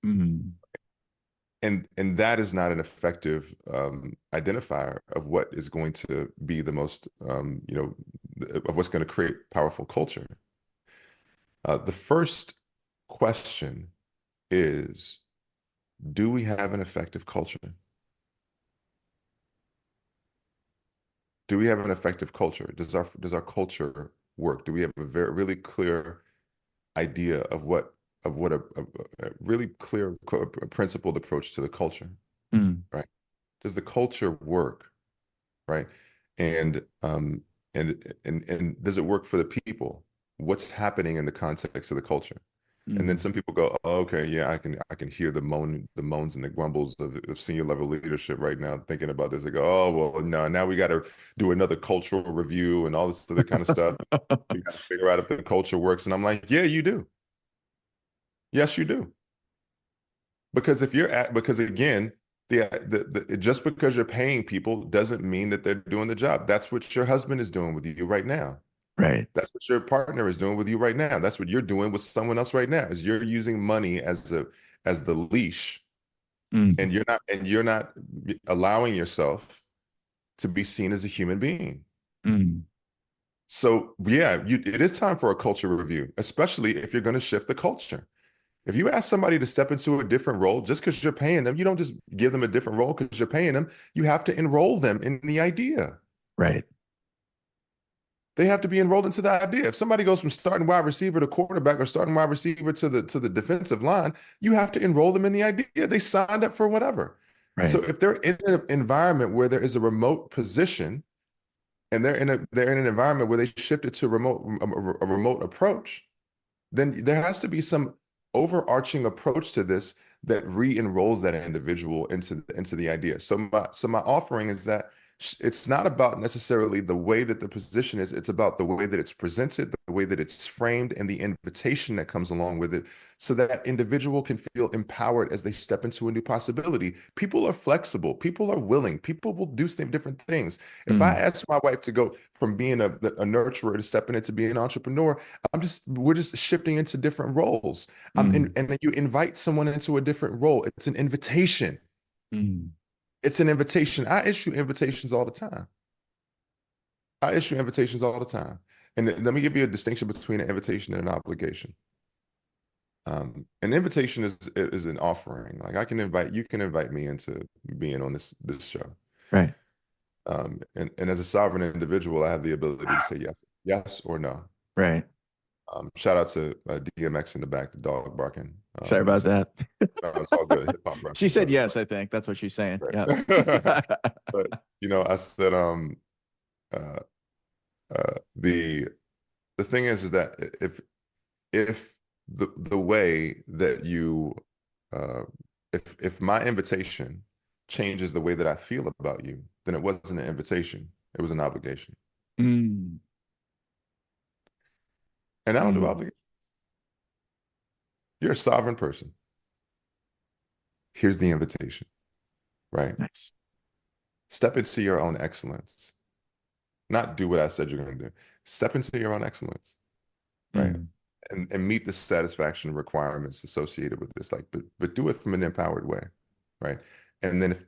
Mm. And that is not an effective identifier of what is going to be the most of what's going to create powerful culture. The first question is, do we have an effective culture? Do we have an effective culture? Does our culture work? Do we have a very really clear idea of what a really clear principled approach to the culture, Mm, right? Does the culture work, right? And and does it work for the people? What's happening in the context of the culture? And then mm. some people go, oh, okay, yeah, I can hear the moans and the grumbles of senior level leadership right now, thinking about this. They go, oh, well, no, now we got to do another cultural review and all this other kind of stuff. We got to figure out if the culture works. And I'm like, yeah, you do. Yes, you do. Because again, just because you're paying people doesn't mean that they're doing the job. That's what your husband is doing with you right now. Right. That's what your partner is doing with you right now. That's what you're doing with someone else right now. Is you're using money as the leash, Mm, and you're not allowing yourself to be seen as a human being. mm. So yeah, it is time for a culture review, especially if you're going to shift the culture. If you ask somebody to step into a different role just because you're paying them, you don't just give them a different role because you're paying them. You have to enroll them in the idea. Right. They have to be enrolled into the idea. If somebody goes from starting wide receiver to quarterback or starting wide receiver to the defensive line, you have to enroll them in the idea. They signed up for whatever. Right. So if they're in an environment where there is a remote position and they're in an environment where they shifted to a remote approach, then there has to be some overarching approach to this that re-enrolls that individual into the idea. So my offering is that it's not about necessarily the way that the position is, it's about the way that it's presented, the way that it's framed, and the invitation that comes along with it, so that individual can feel empowered as they step into a new possibility. People are flexible, people are willing, people will do different things. If I Mm, ask my wife to go from being a nurturer to stepping into being an entrepreneur, we're just shifting into different roles. mm, And then you invite someone into a different role. It's an invitation. mm. It's an invitation. I issue invitations all the time. I issue invitations all the time. And let me give you a distinction between an invitation and an obligation. An invitation is an offering. Like you can invite me into being on this show. Right. And as a sovereign individual, I have the ability to say yes or no. Right. Shout out to DMX in the back, the dog barking. Sorry about That's that. it's all good. Hip hop She reference, said brother. yes, I think. That's what she's saying. Yeah. Right. But I said uh, the thing is that if the way that you uh, if my invitation changes the way that I feel about you, then it wasn't an invitation. It was an obligation. Mm, And I don't do mm. obligations. You're a sovereign person. Here's the invitation, right? Nice. Step into your own excellence. Not do what I said you're going to do. Step into your own excellence, right? Mm, And meet the satisfaction requirements associated with this. Like, but do it from an empowered way, right? And then if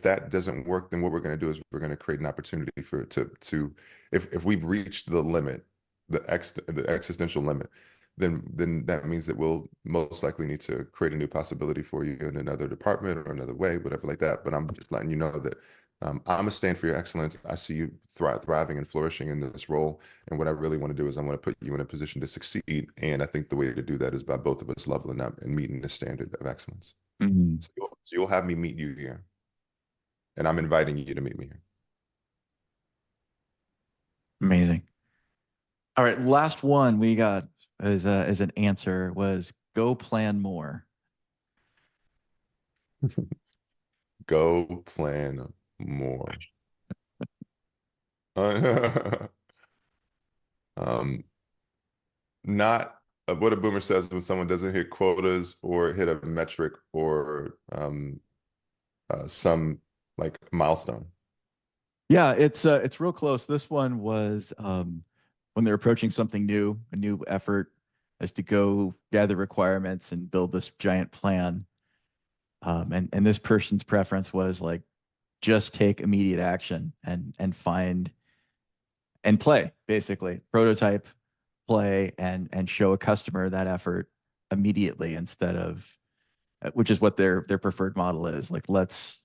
that doesn't work, then what we're going to do is we're going to create an opportunity for it to if we've reached the limit, the existential limit, then that means that we'll most likely need to create a new possibility for you in another department or another way, whatever like that. But I'm just letting you know that I'm gonna stand for your excellence. I see you thriving and flourishing in this role, and what I really want to do is I want to put you in a position to succeed. And I think the way to do that is by both of us leveling up and meeting the standard of excellence. mm. So you'll have me meet you here, and I'm inviting you to meet me here. Amazing. All right. Last one we got as an answer was go plan more. Go plan more. um, not what a boomer says when someone doesn't hit quotas or hit a metric or some like milestone. Yeah, it's real close. This one was when they're approaching something new, a new effort is to go gather requirements and build this giant plan. And this person's preference was like just take immediate action and find and play, basically. Prototype, play, and show a customer that effort immediately instead of which is what their preferred model is. Like let's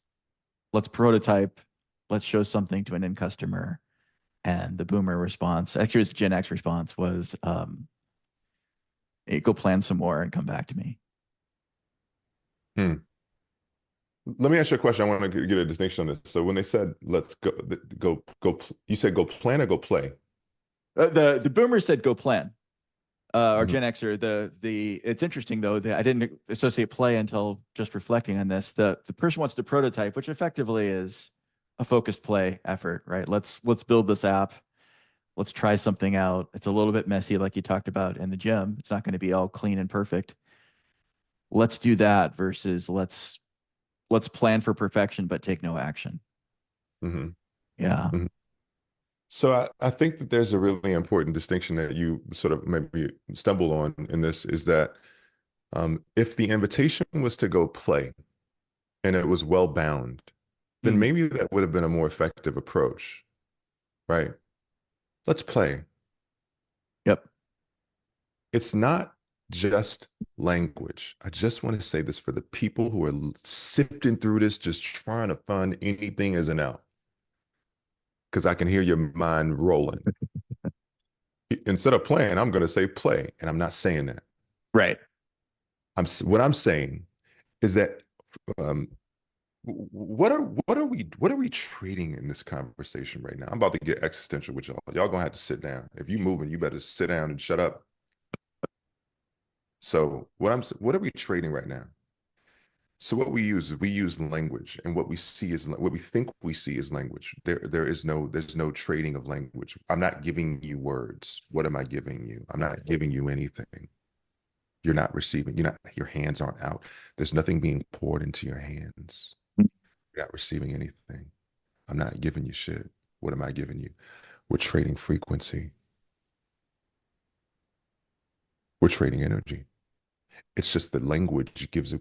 prototype, let's show something to an end customer. And the boomer response, actually, his Gen X response was, hey, go plan some more and come back to me. Hmm. Let me ask you a question. I want to get a distinction on this. So when they said, let's go, you said go plan or go play? The boomer said go plan. Or Mhm. Gen Xer, the it's interesting though that I didn't associate play until just reflecting on this. The person wants to prototype, which effectively is a focused play effort, right? Let's build this app. Let's try something out. It's a little bit messy, like you talked about in the gym. It's not going to be all clean and perfect. Let's do that versus let's plan for perfection but take no action. Mhm. Yeah. Mhm. So I think that there's a really important distinction that you sort of maybe stumble on in this is that if the invitation was to go play and it was well bound, then Mm, maybe that would have been a more effective approach, right? Let's play. yep. It's not just language. I just want to say this for the people who are sifting through this, just trying to find anything as an out, because I can hear your mind rolling. Instead of playing, I'm going to say play, and I'm not saying that. Right. What I'm saying is that um, what are we trading in this conversation right now? I'm about to get existential with y'all. Y'all gonna have to sit down. If you moving, you better sit down and shut up. So what are we trading right now? So what we use language, and what we see is what we think we see is language. There's no trading of language. I'm not giving you words. What am I giving you? I'm not giving you anything. You're not receiving. You're not. Your hands aren't out. There's nothing being poured into your hands. You're not receiving anything. I'm not giving you shit. What am I giving you? We're trading frequency. We're trading energy. It's just the language gives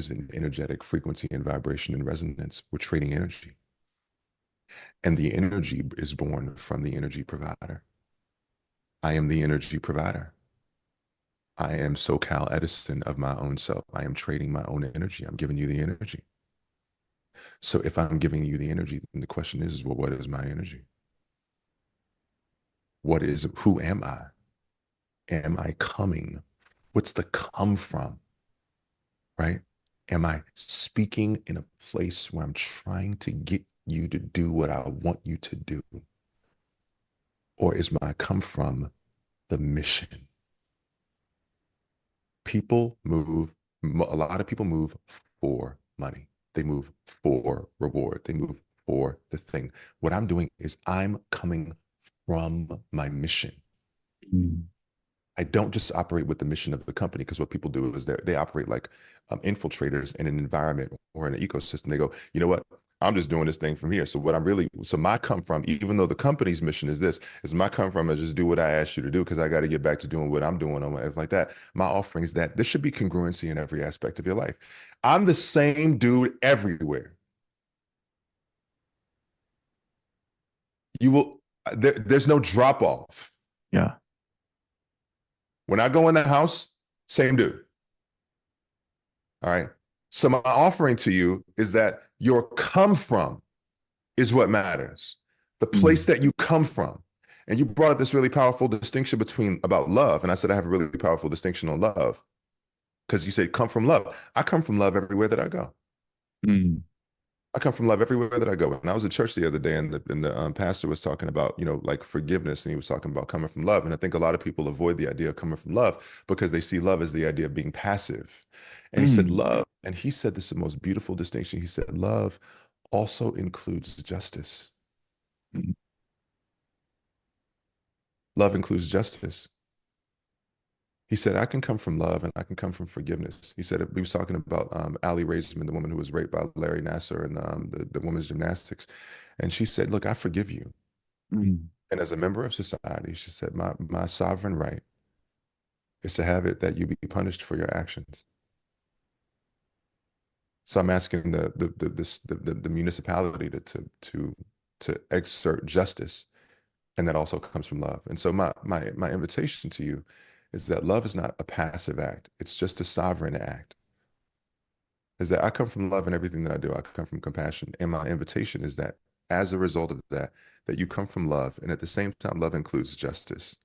an energetic frequency and vibration and resonance. We're trading energy. And the energy is born from the energy provider. I am the energy provider. I am SoCal Edison of my own self. I am trading my own energy. I'm giving you the energy. So if I'm giving you the energy, then the question is, well, what is my energy? Who am I? Am I coming? What's the come from? Right? Am I speaking in a place where I'm trying to get you to do what I want you to do? Or is my come from the mission? A lot of people move for money. They move for reward. They move for the thing. What I'm doing is I'm coming from my mission. Mm. I don't just operate with the mission of the company, because what people do is they operate like infiltrators in an environment or in an ecosystem. They go, you know what? I'm just doing this thing from here. So my come from, even though the company's mission is this, is my come from is just do what I asked you to do, because I got to get back to doing what I'm doing on my, it's like that. My offering is that there should be congruency in every aspect of your life. I'm the same dude everywhere. You will, there's no drop off. Yeah. When I go in the house, same dude. All right. So my offering to you is that your come from is what matters. The place Mm. that you come from. And you brought up this really powerful distinction between about love. And I said, I have a really powerful distinction on love, because you said come from love. I come from love everywhere that I go. Mm. I come from love everywhere that I go. And I was at church the other day, and the pastor was talking about, like forgiveness, and he was talking about coming from love. And I think a lot of people avoid the idea of coming from love because they see love as the idea of being passive. And he said, Mm. love, and he said this is the most beautiful distinction. He said, love also includes justice. Mm. Love includes justice. He said, I can come from love and I can come from forgiveness. He said, we was talking about Ali Raisman, the woman who was raped by Larry Nassar and the women's gymnastics. And she said, look, I forgive you. Mm. And as a member of society, she said, my sovereign right is to have it that you be punished for your actions. So I'm asking the municipality to exert justice, and that also comes from love. And so my invitation to you is that love is not a passive act; it's just a sovereign act. is that I come from love in everything that I do. I come from compassion. And my invitation is that as a result of that, that you come from love. And at the same time, love includes justice,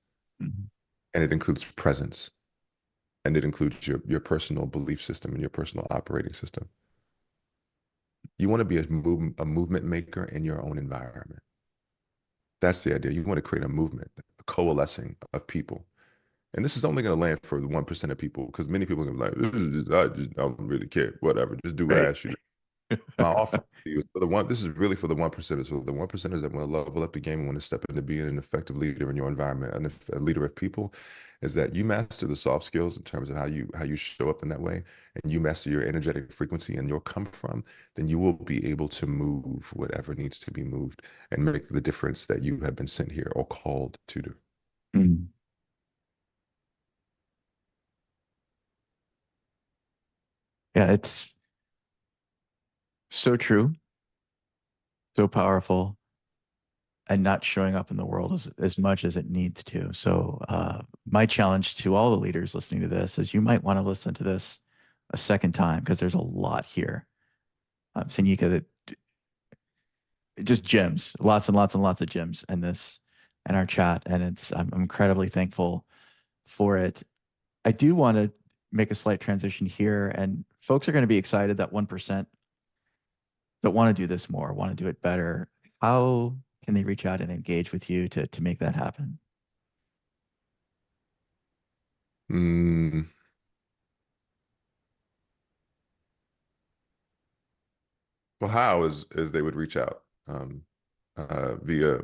Mhm. and it includes presence, and it includes your personal belief system and your personal operating system. You want to be a movement maker in your own environment. That's the idea. You want to create a movement, a coalescing of people. And this is only going to land for the 1% of people, because many people are going to be like, I just don't really care. Whatever. Just do what I Right. ask you to. My offer to you is for the one. This is really for the 1%ers. So the 1%ers that want to level up the game and want to step into being an effective leader in your environment and a leader of people, is that you master the soft skills in terms of how you show up in that way, and you master your energetic frequency and your come from, then you will be able to move whatever needs to be moved and make the difference that you have been sent here or called to do. Mm. Yeah, it's so true, so powerful, and not showing up in the world as much as it needs to. So, my challenge to all the leaders listening to this is you might want to listen to this a second time because there's a lot here. Sanyika, that just gems, lots and lots and lots of gems in this in our chat, and I'm incredibly thankful for it. I do want to make a slight transition here, and folks are going to be excited that 1% that want to do this more, want to do it better. How can they reach out and engage with you to make that happen? Mm, well, how is they would reach out via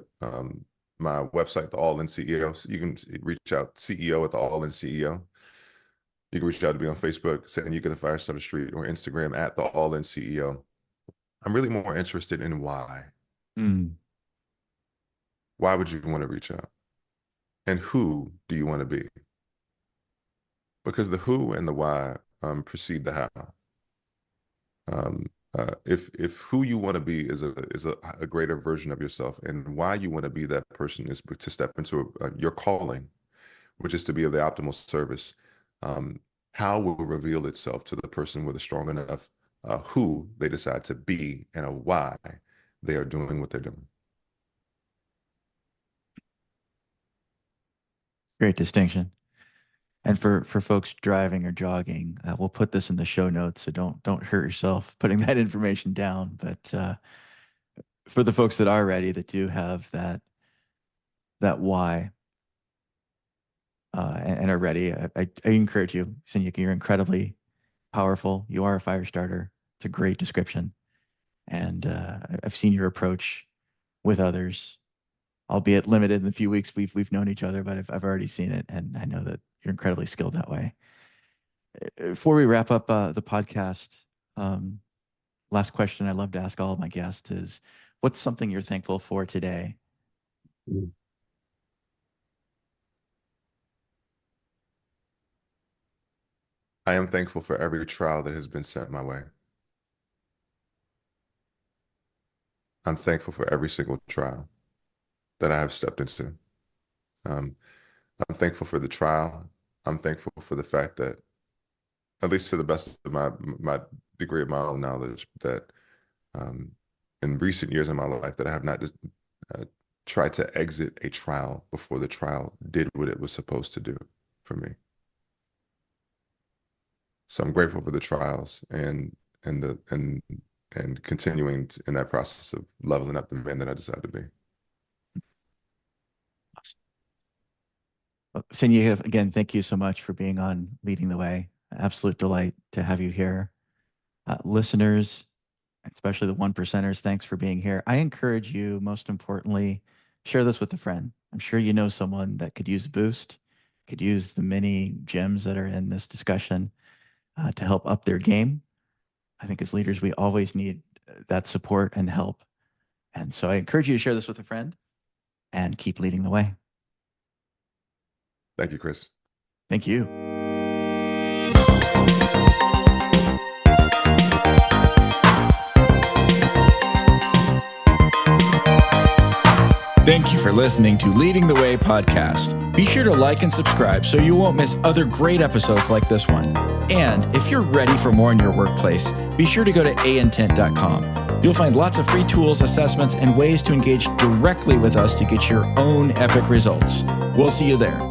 my website, the All In CEO. So you can reach out CEO at the All In CEO. You can reach out to me on Facebook, Sanyika the Firestarter Street, or Instagram at the All In CEO. I'm really more interested in why. Mm, Why would you want to reach out? And who do you want to be? Because the who and the why precede the how. Um, if who you want to be is a greater version of yourself, and why you want to be that person is to step into your calling, which is to be of the optimal service. Um, how will reveal itself to the person with a strong enough who they decide to be and a why they are doing what they're doing. great distinction. And for folks driving or jogging, we'll put this in the show notes, so don't hurt yourself putting that information down. But for the folks that are ready, that do have that why, and are ready, I encourage you, Sanyika. You're incredibly powerful. You are a fire starter. It's a great description, and I've seen your approach with others, albeit limited in the few weeks we've known each other. But I've already seen it, and I know that you're incredibly skilled that way. Before we wrap up the podcast, um, last question I love to ask all of my guests is, what's something you're thankful for today? I am thankful for every trial that has been sent my way. I'm thankful for every single trial that I have stepped into. Um, I'm thankful for the trial. I'm thankful for the fact that, at least to the best of my degree of my own knowledge, that um, in recent years in my life, that I have not just uh, tried to exit a trial before the trial did what it was supposed to do for me. So I'm grateful for the trials and the and continuing in that process of leveling up the man that I decided to be. Sanyika, again, thank you so much for being on Leading the Way. Absolute delight to have you here. Listeners, especially the 1%ers, thanks for being here. I encourage you, most importantly, share this with a friend. I'm sure you know someone that could use a boost, could use the many gems that are in this discussion to help up their game. I think as leaders, we always need that support and help. And so I encourage you to share this with a friend and keep leading the way. Thank you, Chris. Thank you. Thank you for listening to Leading the Way podcast. Be sure to like and subscribe so you won't miss other great episodes like this one. And if you're ready for more in your workplace, be sure to go to aintent.com. You'll find lots of free tools, assessments, and ways to engage directly with us to get your own epic results. We'll see you there.